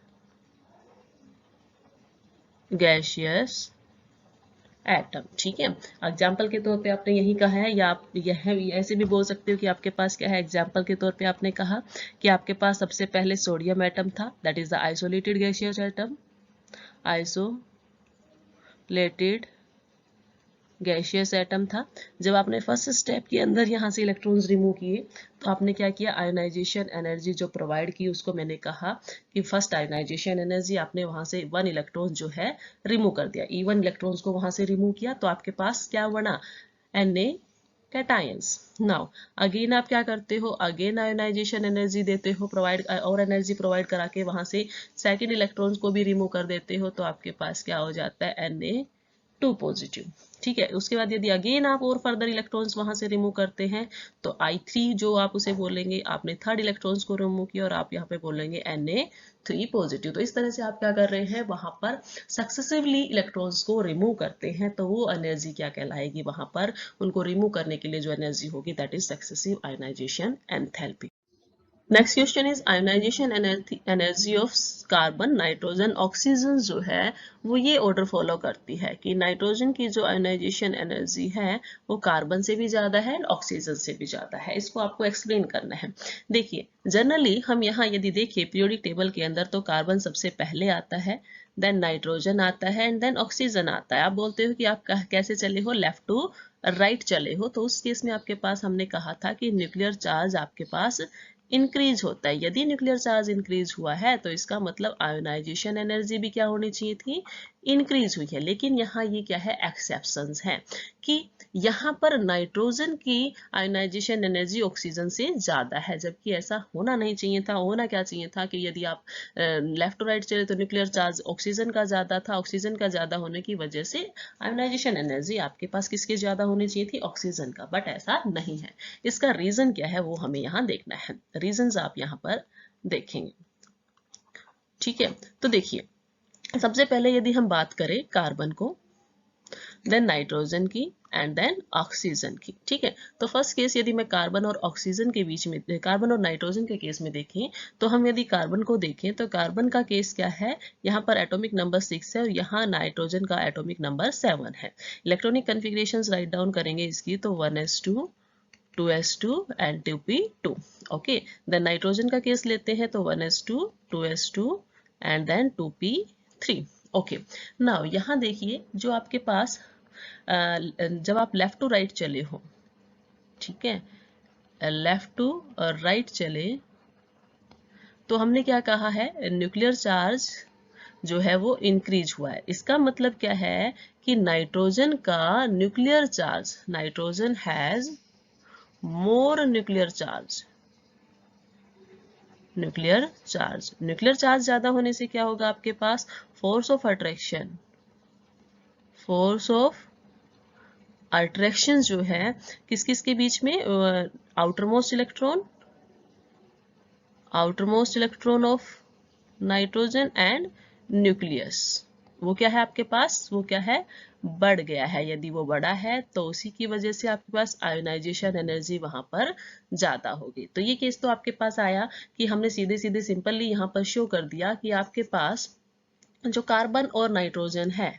gaseous atom. ठीक है, example के तौर पे आपने यही कहा है, या आप यह ऐसे भी बोल सकते हो कि आपके पास क्या है, एग्जाम्पल के तौर पे आपने कहा कि आपके पास सबसे पहले सोडियम एटम था, that is the isolated gaseous atom, isolated gaseous atom था। जब आपने फर्स्ट स्टेप के अंदर यहाँ से इलेक्ट्रॉन्स रिमूव किए तो आपने क्या किया, आयोनाइजेशन एनर्जी जो प्रोवाइड की उसको मैंने कहा कि फर्स्ट आयोनाइजेशन एनर्जी आपने वहां से 1 इलेक्ट्रॉन जो है रिमूव कर दिया, इवन इलेक्ट्रॉन्स को वहां से रिमूव किया तो आपके पास क्या बना, Na कैटायंस। नाउ अगेन आप क्या करते हो, अगेन आयोनाइजेशन एनर्जी देते हो, प्रोवाइड और एनर्जी प्रोवाइड करा के वहां से सेकेंड इलेक्ट्रॉन्स को भी रिमूव कर देते हो तो आपके पास क्या हो जाता है, Na2 पॉजिटिव। ठीक है, उसके बाद यदि अगेन आप और फर्दर इलेक्ट्रॉन्स वहां से रिमूव करते हैं तो I3 जो आप उसे बोलेंगे, आपने थर्ड इलेक्ट्रॉन्स को रिमूव किया और आप यहाँ पे बोलेंगे Na3 पॉजिटिव। तो इस तरह से आप क्या कर रहे हैं, वहां पर सक्सेसिवली इलेक्ट्रॉन्स को रिमूव करते हैं तो वो एनर्जी क्या कहलाएगी, वहां पर उनको रिमूव करने के लिए जो एनर्जी होगी that is successive ionization enthalpy. Next question is ionization energy of carbon, nitrogen, oxygen जो है वो ये ऑर्डर फॉलो करती है कि नाइट्रोजन की जो आयोनाइजेशन एनर्जी है वो कार्बन से भी ज्यादा है, ऑक्सीजन से भी ज्यादा है। इसको आपको एक्सप्लेन करना है। देखिए जनरली हम यहाँ यदि देखिए पीरियोडिक टेबल के अंदर तो कार्बन सबसे पहले आता है, देन नाइट्रोजन आता है एंड देन ऑक्सीजन आता है। आप बोलते हो कि आप कैसे चले हो, लेफ्ट टू राइट चले हो, तो उस केस में आपके पास हमने कहा था कि न्यूक्लियर चार्ज आपके पास इंक्रीज होता है। यदि न्यूक्लियर चार्ज इंक्रीज हुआ है तो इसका मतलब आयोनाइजेशन एनर्जी भी क्या होनी चाहिए थी, इंक्रीज हुई है। लेकिन यहाँ ये क्या है, एक्सेप्शंस है कि यहाँ पर नाइट्रोजन की आयोनाइजेशन एनर्जी ऑक्सीजन से ज्यादा है, जबकि ऐसा होना नहीं चाहिए था। होना क्या चाहिए था कि यदि आप लेफ्ट टू राइट चले तो न्यूक्लियर चार्ज ऑक्सीजन का ज्यादा था, ऑक्सीजन का ज्यादा होने की वजह से आयोनाइजेशन एनर्जी आपके पास किसके ज्यादा होनी चाहिए थी, ऑक्सीजन का, बट ऐसा नहीं है। इसका रीजन क्या है वो हमें यहाँ देखना है, रीजंस आप यहाँ पर देखेंगे। ठीक है, तो देखिए सबसे पहले यदि हम बात करें कार्बन को, देन नाइट्रोजन की एंड देन ऑक्सीजन की। ठीक है, तो फर्स्ट केस यदि मैं कार्बन और ऑक्सीजन के बीच में, कार्बन और नाइट्रोजन के केस में देखें तो हम यदि कार्बन को देखें तो कार्बन का केस क्या है, यहाँ पर एटॉमिक नंबर 6 है और यहाँ नाइट्रोजन का एटॉमिक नंबर 7 है। इलेक्ट्रॉनिक कन्फिग्रेशंस राइट डाउन करेंगे इसकी तो 1s2 2s2 and 2p2। Okay, then nitrogen का केस लेते हैं तो 1s2 2s2 and then 2p3। Okay, now यहाँ देखिए जो आपके पास जब आप लेफ्ट टू राइट चले हो, ठीक है, लेफ्ट टू राइट चले तो हमने क्या कहा है, न्यूक्लियर चार्ज जो है वो इंक्रीज हुआ है। इसका मतलब क्या है कि नाइट्रोजन का nuclear charge, nitrogen has more nuclear charge, nuclear charge, nuclear charge ज्यादा होने से क्या होगा आपके पास, force of attraction, force of attraction जो है किस किस के बीच में, outermost electron, outermost electron of nitrogen and nucleus, वो क्या है आपके पास, वो क्या है, बढ़ गया है। यदि वो बड़ा है तो उसी की वजह से आपके पास आयोनाइजेशन एनर्जी वहां पर ज्यादा होगी। तो ये केस तो आपके पास आया कि हमने सीधे सीधे सिंपली यहाँ पर शो कर दिया कि आपके पास जो कार्बन और नाइट्रोजन है,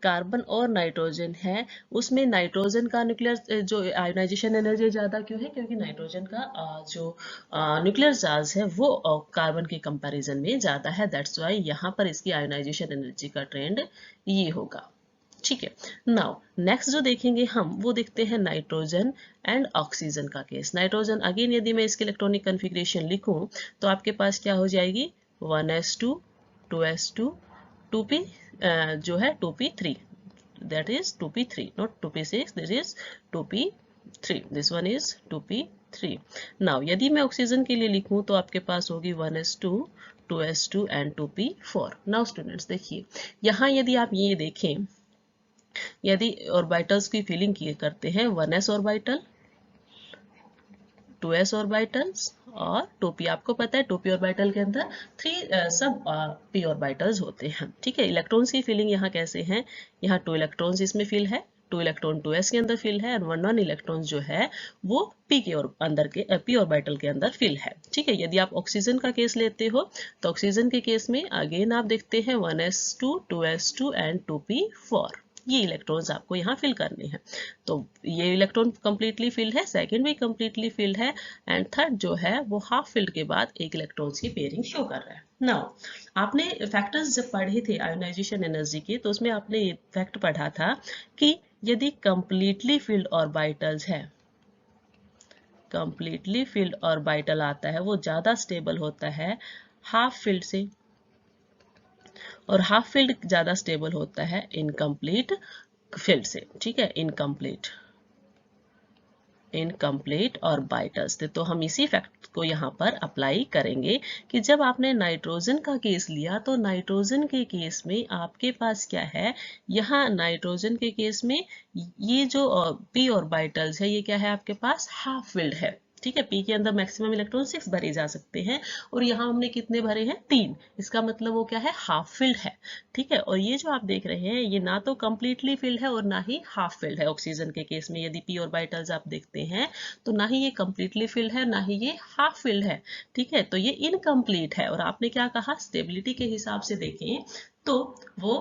कार्बन और नाइट्रोजन है उसमें नाइट्रोजन का न्यूक्लियर जो आयोनाइजेशन एनर्जी ज्यादा क्यों है, क्योंकि नाइट्रोजन का जो न्यूक्लियर चार्ज है वो कार्बन के कंपैरिजन में ज्यादा है। दैट्स वाई यहाँ पर इसकी आयोनाइजेशन एनर्जी का ट्रेंड ये होगा। ठीक है, नाउ नेक्स्ट जो देखेंगे हम वो देखते हैं नाइट्रोजन एंड ऑक्सीजन का केस। नाइट्रोजन अगेन यदि मैं इसकी इलेक्ट्रॉनिक कन्फिग्रेशन लिखूं तो आपके पास क्या हो जाएगी, 1s2 2s2 2p जो है 2p3, that is 2p3 not 2p6, this is 2p3, this one is 2p3। now यदि मैं ऑक्सीजन के लिए लिखूं तो आपके पास होगी 1s2 2s2 and 2p4। now students देखिए यहाँ यदि आप ये देखें, यदि ऑर्बिटल्स की फिलिंग किए करते हैं 1s ऑर्बिटल, 2s ऑर्बिटल्स और 2p, आपको पता है 2p ऑर्बिटल के अंदर 3 सब p ऑर्बिटल्स होते हैं। ठीक है, इलेक्ट्रॉन्स की फिलिंग यहाँ कैसे हैं, यहाँ 2 इलेक्ट्रॉन्स इसमें फिल है, 2 इलेक्ट्रॉन 2s के अंदर फिल है और 1 इलेक्ट्रॉन जो है वो p के और अंदर के p ऑर्बिटल के अंदर फिल है। ठीक है, यदि आप ऑक्सीजन का केस लेते हो तो ऑक्सीजन के केस में अगेन आप देखते हैं 1s2 2s2 एंड 2p4। ये इलेक्ट्रॉन्स आपको यहाँ फिल करने हैं। तो ये इलेक्ट्रॉन कंप्लीटली फिल्ड है, सेकंड भी कंप्लीटली फिल्ड है, एंड थर्ड जो है वो हाफ फिल्ड के बाद एक इलेक्ट्रॉन्स की पेयरिंग शो कर रहा है। नाउ आपने फैक्टर्स जब पढ़े थे आयोनाइजेशन एनर्जी के, तो उसमें आपने ये फैक्ट पढ़ा था कि यदि कंप्लीटली फिल्ड ऑर्बिटल्स है, कंप्लीटली फिल्ड ऑर्बिटल आता है, वो ज्यादा स्टेबल होता है हाफ फिल्ड से, और हाफ फील्ड ज्यादा स्टेबल होता है इनकम्प्लीट फील्ड से। ठीक है, इनकम्प्लीट ऑर्बिटल्स थे। तो हम इसी फैक्ट को यहाँ पर अप्लाई करेंगे कि जब आपने नाइट्रोजन का केस लिया, तो नाइट्रोजन के केस में आपके पास क्या है, यहाँ नाइट्रोजन के केस में ये जो पी ऑर्बिटल्स है, ये क्या है आपके पास हाफ फिल्ड है। ठीक है, पी के अंदर मैक्सिमम इलेक्ट्रॉन 6 भरे जा सकते हैं, और यहाँ हमने कितने भरे हैं 3, इसका मतलब वो क्या है हाफ फिल्ड है। ठीक है, और ये जो आप देख रहे हैं ये ना तो कंप्लीटली फिल्ड है और ना ही हाफ फिल्ड है। ऑक्सीजन के केस में यदि पी ऑर्बिटल्स आप देखते हैं तो ना ही ये कंप्लीटली फिल्ड है, ना ही ये हाफ फिल्ड है। ठीक है, तो ये इनकम्प्लीट है, और आपने क्या कहा स्टेबिलिटी के हिसाब से देखें तो वो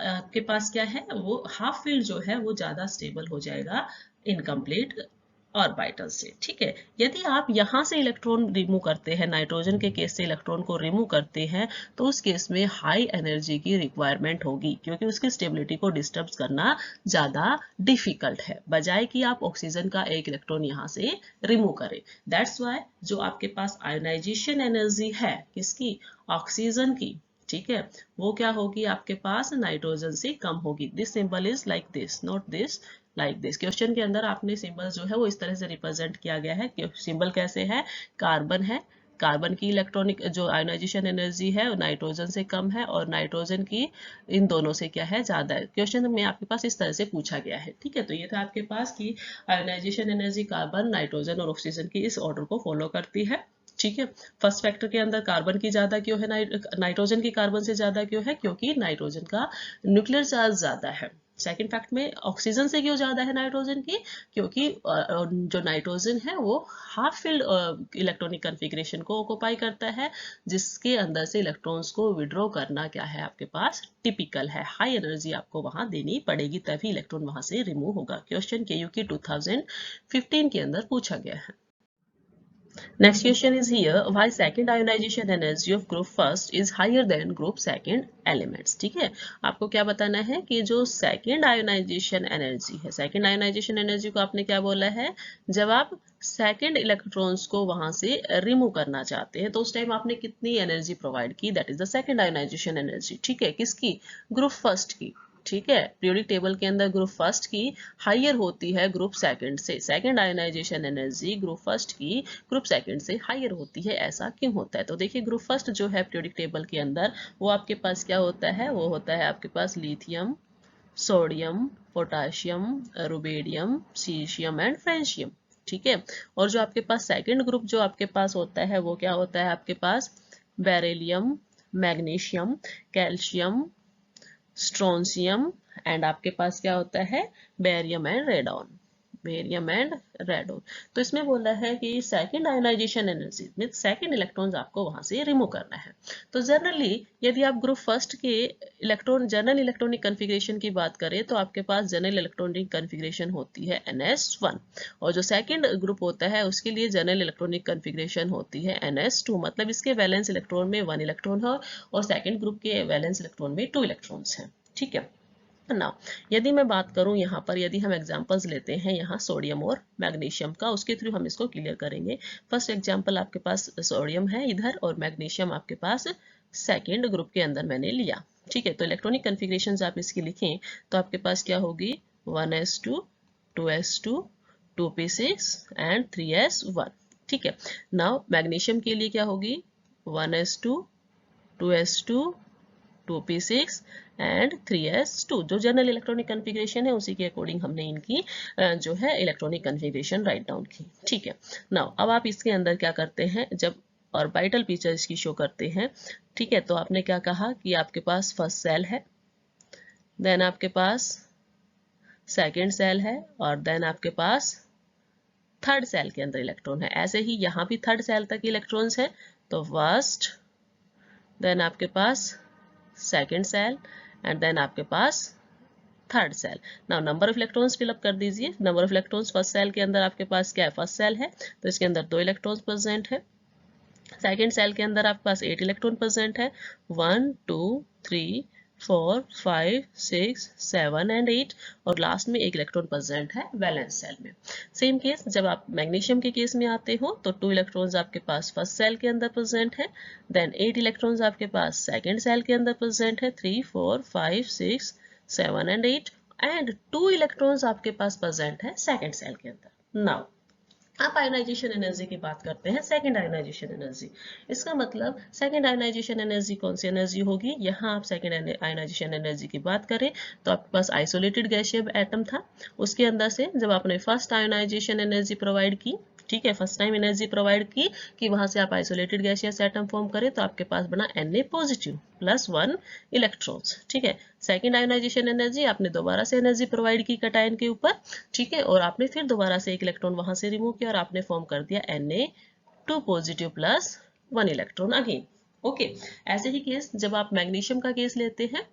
आपके पास क्या है, वो हाफ फिल्ड जो है वो ज्यादा स्टेबल हो जाएगा इनकम्प्लीट ऑर्बिटल से। ठीक है, यदि आप यहाँ से इलेक्ट्रॉन रिमूव करते हैं, नाइट्रोजन के केस से इलेक्ट्रॉन को रिमूव करते हैं, तो उस केस में हाई एनर्जी की रिक्वायरमेंट होगी, क्योंकि उसकी स्टेबिलिटी को डिस्टर्ब करना ज्यादा डिफिकल्ट है, बजाय कि आप ऑक्सीजन का एक इलेक्ट्रॉन यहाँ से रिमूव करें। दैट्स वाई जो आपके पास आयोनाइजेशन एनर्जी है किसकी, ऑक्सीजन की, ठीक है, वो क्या होगी आपके पास नाइट्रोजन से कम होगी। This symbol is like this, not this, like this. Question के अंदर आपने सिंबल जो है वो इस तरह से रिप्रेजेंट किया गया है। सिंबल कैसे है, कार्बन है, कार्बन की इलेक्ट्रॉनिक जो आयोनाइजेशन एनर्जी है नाइट्रोजन से कम है, और नाइट्रोजन की इन दोनों से क्या है ज्यादा है। क्वेश्चन में आपके पास इस तरह से पूछा गया है। ठीक है, तो ये था आपके पास कि आयोनाइजेशन एनर्जी कार्बन, नाइट्रोजन और ऑक्सीजन की इस ऑर्डर को फॉलो करती है। ठीक है, फर्स्ट फैक्टर के अंदर कार्बन की ज्यादा क्यों है, नाइट्रोजन की कार्बन से ज्यादा क्यों है, क्योंकि नाइट्रोजन का न्यूक्लियर चार्ज ज्यादा है। सेकेंड फैक्ट में ऑक्सीजन से क्यों ज्यादा है नाइट्रोजन की, क्योंकि जो नाइट्रोजन है वो हाफ फील्ड इलेक्ट्रॉनिक कन्फिग्रेशन को ऑक्युपाई करता है, जिसके अंदर से इलेक्ट्रॉन्स को विड्रॉ करना क्या है आपके पास टिपिकल है। हाई एनर्जी आपको वहां देनी पड़ेगी, तभी इलेक्ट्रॉन वहां से रिमूव होगा। क्वेश्चन के यूके 2015 के अंदर पूछा गया है। Next question is here, why second ionization energy of group first is higher than group second elements। ठीक है, आपको क्या बताना है कि जो second ionization energy है, second ionization energy को आपने क्या बोला है, जब आप second electrons को वहां से रिमूव करना चाहते हैं तो उस टाइम आपने कितनी एनर्जी प्रोवाइड की, that is the second ionization energy। ठीक है, किसकी, ग्रुप फर्स्ट की। ठीक है, पीरियोडिक टेबल के अंदर ग्रुप फर्स्ट की हायर होती है ग्रुप सेकंड से, second ionisation energy group first की ग्रुप सेकंड से हायर होती है। ऐसा क्यों होता है, तो देखिए ग्रुप फर्स्ट जो है पीरियोडिक टेबल के अंदर वो आपके पास क्या होता है, वो होता है आपके पास lithium, sodium, potassium, rubidium, caesium and francium. ठीक है, और जो आपके पास सेकंड ग्रुप जो आपके पास होता है वो क्या होता है आपके पास बेरिलियम, मैग्नीशियम, कैल्शियम, स्ट्रोंसियम एंड आपके पास क्या होता है barium and radon, barium and radon. तो इसमें बोला है कि सेकंड आयोनाइजेशन एनर्जी में सेकंड इलेक्ट्रॉन्स आपको वहां से रिमूव करना है। तो जनरली यदि आप ग्रुप फर्स्ट के इलेक्ट्रॉन जनरल इलेक्ट्रॉनिक कन्फिग्रेशन की बात करें तो आपके पास जनरल इलेक्ट्रॉनिक कन्फिग्रेशन होती है NS1, और जो सेकंड ग्रुप होता है उसके लिए जनरल इलेक्ट्रॉनिक कन्फिग्रेशन होती है NS2। मतलब इसके वैलेंस इलेक्ट्रॉन में 1 इलेक्ट्रॉन है और सेकंड ग्रुप के वैलेंस इलेक्ट्रॉन में 2 इलेक्ट्रॉन्स हैं। ठीक है ना, यदि मैं बात करूं यहाँ पर, यदि हम एग्जांपल्स लेते हैं यहाँ सोडियम और मैग्नीशियम का, उसके थ्रू हम इसको क्लियर करेंगे। फर्स्ट एग्जांपल आपके पास सोडियम है इधर और मैग्नीशियम आपके पास सेकंड ग्रुप के अंदर मैंने लिया। ठीक है, तो इलेक्ट्रॉनिक कन्फिग्रेशंस आप इसकी लिखें तो आपके पास क्या होगी 1s2, 2s2, 2p6 and 3s1। ठीक है, नाउ मैग्नीशियम के लिए क्या होगी 1s2, 2s2, 2p6 and 3s2। जो जनरल इलेक्ट्रॉनिक कन्फिग्रेशन है उसी के अकॉर्डिंग हमने इनकी जो है इलेक्ट्रॉनिक कन्फिग्रेशन राइट डाउन की। ठीक है, नाउ अब आप इसके अंदर क्या करते हैं, जब ऑर्बिटल पिक्चर इसकी शो करते हैं, ठीक है, तो आपने क्या कहा कि आपके पास फर्स्ट सेल है, देन आपके पास सेकेंड सेल है, और देन आपके पास थर्ड सेल के अंदर इलेक्ट्रॉन है। ऐसे ही यहाँ भी थर्ड सेल तक इलेक्ट्रॉन्स है, तो फर्स्ट, देन आपके पास सेकेंड सेल एंड देन आपके पास third shell. Now number of electrons fill up कर दीजिए। Number of electrons first shell के अंदर आपके पास क्या है, फर्स्ट सेल है तो इसके अंदर 2 इलेक्ट्रॉन्स प्रेजेंट है। सेकेंड सेल के अंदर आपके पास 8 इलेक्ट्रॉन प्रेजेंट है, 1 2 3 4 5 6 7 एंड 8, और लास्ट में 1 इलेक्ट्रॉन प्रेजेंट है वैलेंस सेल में। सेम केस जब आप मैग्नीशियम के केस में आते हो तो 2 इलेक्ट्रॉन्स आपके पास फर्स्ट सेल के अंदर प्रेजेंट है, देन 8 इलेक्ट्रॉन्स आपके पास सेकेंड सेल के अंदर प्रेजेंट है, 3 4 5 6 7 एंड 8, एंड 2 इलेक्ट्रॉन्स आपके पास प्रेजेंट है सेकेंड सेल के अंदर। नाउ आप आयोनाइजेशन एनर्जी की बात करते हैं, सेकंड आयोनाइजेशन एनर्जी। इसका मतलब सेकंड आयोनाइजेशन एनर्जी कौन सी एनर्जी होगी, यहाँ आप सेकंड आयोनाइजेशन एनर्जी की बात करें तो आपके पास आइसोलेटेड गैसीय एटम था, उसके अंदर से जब आपने फर्स्ट आयोनाइजेशन एनर्जी प्रोवाइड की, ठीक है, फर्स्ट टाइम एनर्जी प्रोवाइड की कि वहां से आप आइसोलेटेड गैसियस एटम फॉर्म करें तो आपके पास बना Na पॉजिटिव प्लस 1 इलेक्ट्रॉन्स, ठीक है। सेकंड आयोनाइजेशन एनर्जी आपने दोबारा से एनर्जी प्रोवाइड की कैटायन के ऊपर, ठीक है, और आपने फिर दोबारा से 1 इलेक्ट्रॉन वहां से रिमूव किया और आपने फॉर्म कर दिया Na2 positive plus 1 electron again. Okay, ऐसे ही केस जब आप मैग्नीशियम का केस लेते हैं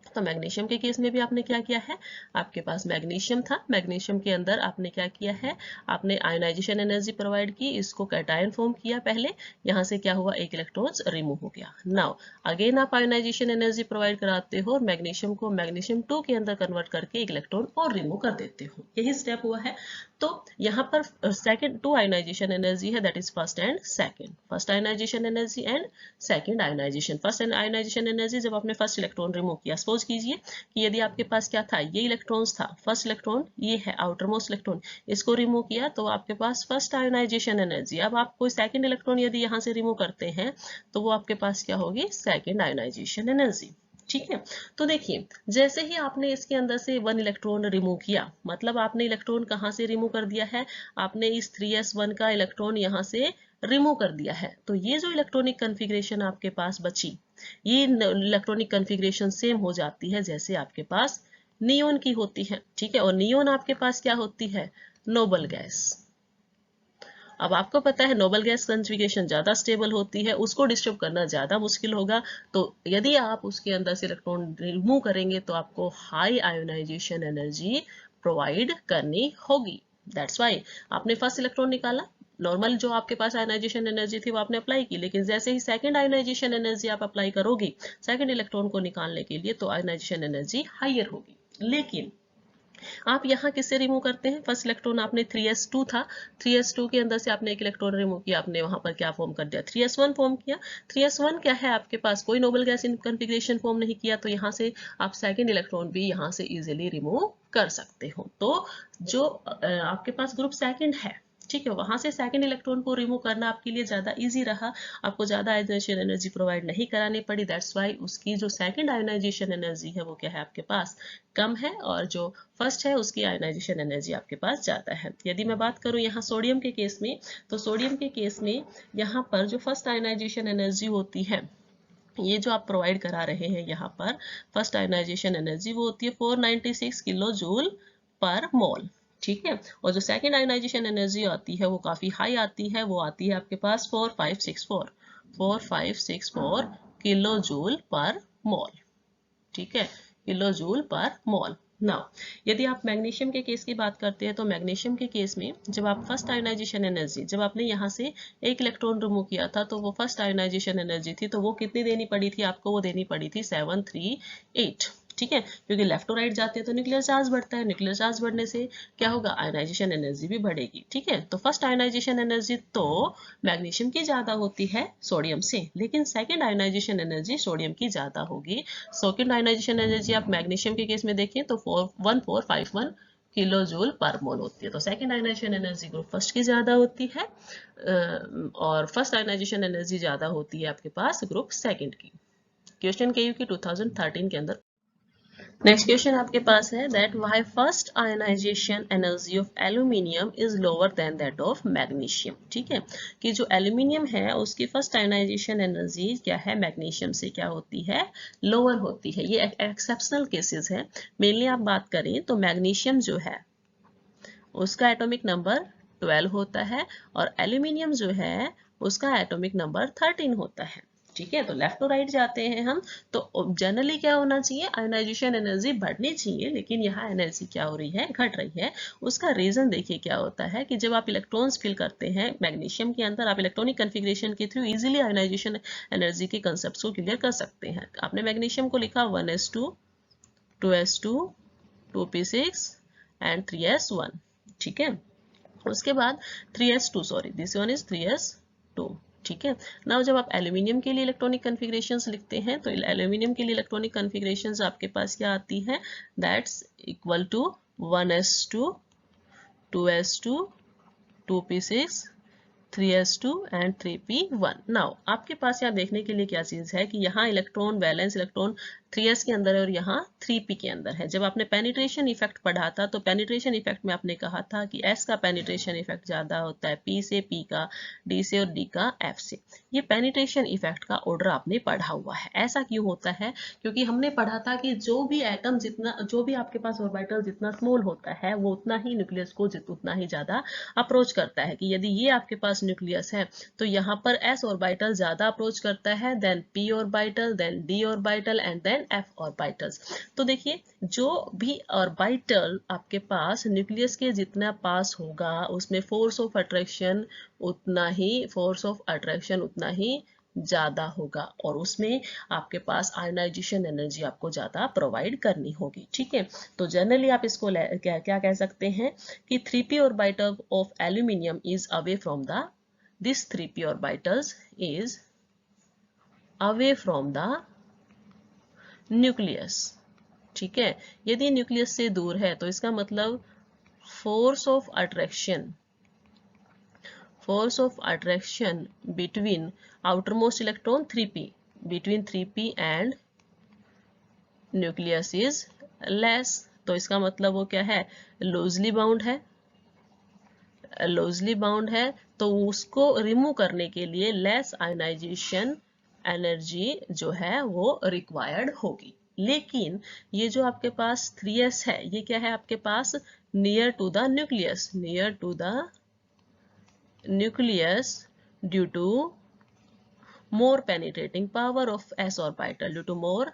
तो मैग्नीशियम के केस में भी आपने क्या किया है, आपके पास मैग्नीशियम था, मैग्नीशियम के अंदर आपने क्या किया है, आपने आयोनाइजेशन एनर्जी प्रोवाइड की, इसको कैटायन फॉर्म किया पहले, यहाँ से क्या हुआ, 1 इलेक्ट्रॉन्स रिमूव हो गया। नाउ अगेन आप आयोनाइजेशन एनर्जी प्रोवाइड कराते हो और मैग्नीशियम को मैग्नीशियम 2 के अंदर कन्वर्ट करके 1 इलेक्ट्रॉन और रिमूव कर देते हो, यही स्टेप हुआ है। तो यहाँ पर सेकंड 2 आयोनाइजेशन एनर्जी है, that is first and second, first ionization energy and second ionization. First ionization energy जब आपने फर्स्ट इलेक्ट्रॉन रिमूव किया, सपोज कीजिए कि यदि आपके पास क्या था, ये इलेक्ट्रॉन्स था, फर्स्ट इलेक्ट्रॉन ये है आउटर मोस्ट इलेक्ट्रॉन, इसको रिमूव किया तो आपके पास फर्स्ट आयोनाइजेशन एनर्जी। अब आप कोई सेकंड इलेक्ट्रॉन यदि यहाँ से रिमूव करते हैं तो वो आपके पास क्या होगी, सेकंड आयोनाइजेशन एनर्जी, ठीक है। तो देखिए जैसे ही आपने इसके अंदर से 1 इलेक्ट्रॉन रिमूव किया, मतलब आपने इलेक्ट्रॉन कहाँ से रिमूव कर दिया है, आपने इस 3s1 का इलेक्ट्रॉन यहाँ से रिमूव कर दिया है। तो ये जो इलेक्ट्रॉनिक कन्फिग्रेशन आपके पास बची, ये इलेक्ट्रॉनिक कन्फिग्रेशन सेम हो जाती है जैसे आपके पास नियोन की होती है, ठीक है, और नियोन आपके पास क्या होती है, नोबल गैस। अब आपको पता है नोबल गैस कॉन्फ़िगरेशन ज्यादा स्टेबल होती है, उसको डिस्टर्ब करना ज्यादा मुश्किल होगा, तो यदि आप उसके अंदर से इलेक्ट्रॉन रिमूव करेंगे तो आपको हाई आयोनाइजेशन एनर्जी प्रोवाइड करनी होगी। दैट्स वाई आपने फर्स्ट इलेक्ट्रॉन निकाला, नॉर्मल जो आपके पास आयोनाइजेशन एनर्जी थी वो आपने अप्लाई की, लेकिन जैसे ही सेकंड आयोनाइजेशन एनर्जी आप अप्लाई करोगे सेकंड इलेक्ट्रॉन को निकालने के लिए, तो आयोनाइजेशन एनर्जी हायर होगी। लेकिन आप यहाँ किससे रिमूव करते हैं, फर्स्ट इलेक्ट्रॉन आपने 3s2 था, 3s2 के अंदर से आपने 1 इलेक्ट्रॉन रिमूव किया, आपने वहां पर क्या फॉर्म कर दिया, 3s1 फॉर्म किया। 3s1 क्या है, आपके पास कोई नोबल गैस कॉन्फ़िगरेशन फॉर्म नहीं किया, तो यहाँ से आप सेकंड इलेक्ट्रॉन भी यहाँ से इजिली रिमूव कर सकते हो। तो जो आपके पास ग्रुप सेकंड है, ठीक है, वहां से सेकंड इलेक्ट्रॉन को रिमूव करना आपके लिए ज्यादा इजी रहा, आपको ज्यादा आयोनाइजेशन एनर्जी प्रोवाइड नहीं करानी पड़ी, दैट्स वाई उसकी जो सेकंड आयोनाइजेशन एनर्जी है वो क्या है आपके पास कम है, और जो फर्स्ट है उसकी आयोनाइजेशन एनर्जी आपके पास ज्यादा है। यदि मैं बात करूं यहाँ सोडियम के केस में, तो सोडियम के केस में यहाँ पर जो फर्स्ट आयोनाइजेशन एनर्जी होती है, ये जो आप प्रोवाइड करा रहे हैं यहाँ पर फर्स्ट आयोनाइजेशन एनर्जी, वो होती है 496 किलो जूल पर मोल, ठीक है, और जो सेकंड आयोनाइजेशन एनर्जी आती है वो काफी हाई आती है, वो आती है आपके पास 4564 किलो जूल पर मोल, ठीक है, किलो जूल पर मोल। नाउ यदि आप मैग्नीशियम के केस की बात करते हैं तो मैग्नीशियम के केस में जब आप फर्स्ट आयोनाइजेशन एनर्जी, जब आपने यहाँ से 1 इलेक्ट्रॉन रिमूव किया था तो वो फर्स्ट आयोनाइजेशन एनर्जी थी, तो वो कितनी देनी पड़ी थी आपको, वो देनी पड़ी थी 738, ठीक है, क्योंकि लेफ्ट टू राइट जाते हैं तो न्यूक्लियर चार्ज बढ़ता है, न्यूक्लियर चार्ज बढ़ने से क्या होगा, आयोनाइजेशन एनर्जी भी बढ़ेगी, ठीक है। तो फर्स्ट आयोनाइजेशन एनर्जी तो मैग्नीशियम की ज्यादा होती है सोडियम से, लेकिन सेकंड आयोनाइजेशन एनर्जी सोडियम की ज्यादा होगी। सेकंड आयोनाइजेशन एनर्जी आप मैग्नीशियम के केस में देखें तो 1451 किलो जूल पर मोल होती है, तो second ionisation energy group first की ज्यादा होती है और फर्स्ट आयोनाइजेशन एनर्जी ज्यादा होती है आपके पास ग्रुप सेकंड की। क्वेश्चन के 2013 के अंदर नेक्स्ट क्वेश्चन आपके पास है that why first ionization energy of aluminium is lower than that of magnesium, ठीक है, कि जो एल्यूमिनियम है उसकी फर्स्ट आयोनाइजेशन एनर्जी क्या है, मैग्नीशियम से क्या होती है, लोअर होती है। ये एक्सेप्शनल केसेस है, मेनली आप बात करें तो मैग्नीशियम जो है उसका एटॉमिक नंबर 12 होता है और एल्यूमिनियम जो है उसका एटॉमिक नंबर 13 होता है। ठीक है, तो लेफ्ट टू राइट जाते हैं हम। तो जनरली क्या होना चाहिए, आयोनाइजेशन एनर्जी बढ़नी चाहिए, लेकिन यहाँ एनर्जी क्या हो रही है, घट रही है। उसका रीजन देखिए क्या होता है कि जब आप इलेक्ट्रॉन्स फिल करते हैं मैग्नीशियम के अंदर, आप इलेक्ट्रॉनिक कन्फिग्रेशन के थ्रू इजीली आयोनाइजेशन एनर्जी के कंसेप्ट को क्लियर कर सकते हैं। आपने मैग्नीशियम को लिखा 1s2 2s2 2p6 and 3s1, ठीक है। उसके बाद 3s2, sorry this one is 3s2, ठीक है। नाउ जब आप एल्यूमिनियम के लिए इलेक्ट्रॉनिक कन्फिग्रेशंस लिखते हैं तो एल्यूमिनियम के लिए इलेक्ट्रॉनिक कन्फिग्रेशंस आपके पास क्या आती है, that's equal to 1s2 2s2 2p6 3s2 and 3p1। Now आपके पास यहाँ देखने के लिए क्या चीज है कि यहाँ इलेक्ट्रॉन वैलेंस इलेक्ट्रॉन 3s के अंदर है और यहाँ 3p के अंदर है। जब आपने पेनिट्रेशन इफेक्ट पढ़ा था तो पेनिट्रेशन इफेक्ट में आपने कहा था कि s का पेनिट्रेशन इफेक्ट ज्यादा होता है p से, p का d से और d का f से। ये पेनिट्रेशन इफेक्ट का ऑर्डर आपने पढ़ा हुआ है। ऐसा क्यों होता है, क्योंकि हमने पढ़ा था कि जो भी एटम जितना, जो भी आपके पास ऑर्बिटल जितना स्मॉल होता है वो उतना ही न्यूक्लियस को उतना ही ज्यादा अप्रोच करता है। कि यदि ये आपके पास न्यूक्लियस है तो यहाँ पर s ऑर्बिटल ज्यादा अप्रोच करता है, then p orbital, then d orbital and then f orbitals. तो देखिए जो भी ऑर्बिटल आपके पास न्यूक्लियस के जितना पास होगा उसमें फोर्स ऑफ अट्रैक्शन उतना ही ज्यादा होगा और उसमें आपके पास आयोनाइजेशन एनर्जी आपको ज्यादा प्रोवाइड करनी होगी, ठीक है। तो जनरली आप इसको क्या कह सकते हैं कि 3p orbital of aluminium is away from the, this 3p orbitals is away from the nucleus, ठीक है। यदि न्यूक्लियस से दूर है तो इसका मतलब force of attraction between outermost electron 3p, between 3p and nucleus is less। तो इसका मतलब वो क्या है, लूजली बाउंड है, तो उसको रिमूव करने के लिए लेस आयोनाइजेशन एनर्जी जो है वो रिक्वायर्ड होगी। लेकिन ये जो आपके पास 3s है ये क्या है आपके पास, near to the nucleus due to more penetrating power of s orbital, due to more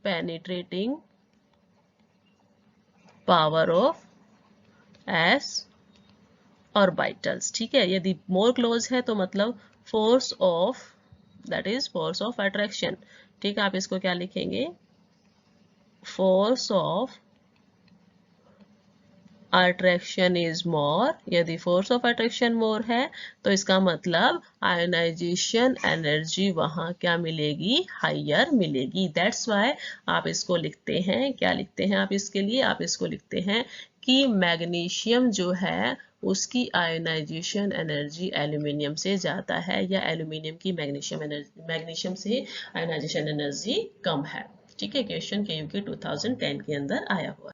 penetrating power of s orbitals, ठीक है। यदि more close है तो मतलब force of, that is force of attraction, ठीक है। आप इसको क्या लिखेंगे, force of attraction is more. यदि फोर्स ऑफ अट्रैक्शन मोर है तो इसका मतलब आयोनाइजेशन एनर्जी वहां क्या मिलेगी, हायर मिलेगी। दैट्स वाई आप इसको लिखते हैं, क्या लिखते हैं आप इसके लिए, आप इसको लिखते हैं कि मैग्नीशियम जो है उसकी आयोनाइजेशन एनर्जी एल्यूमिनियम से ज्यादा है या एल्यूमिनियम की मैग्नीशियम से आयोनाइजेशन एनर्जी कम है, ठीक है। क्वेश्चन KUK 2010 के अंदर आया हुआ है।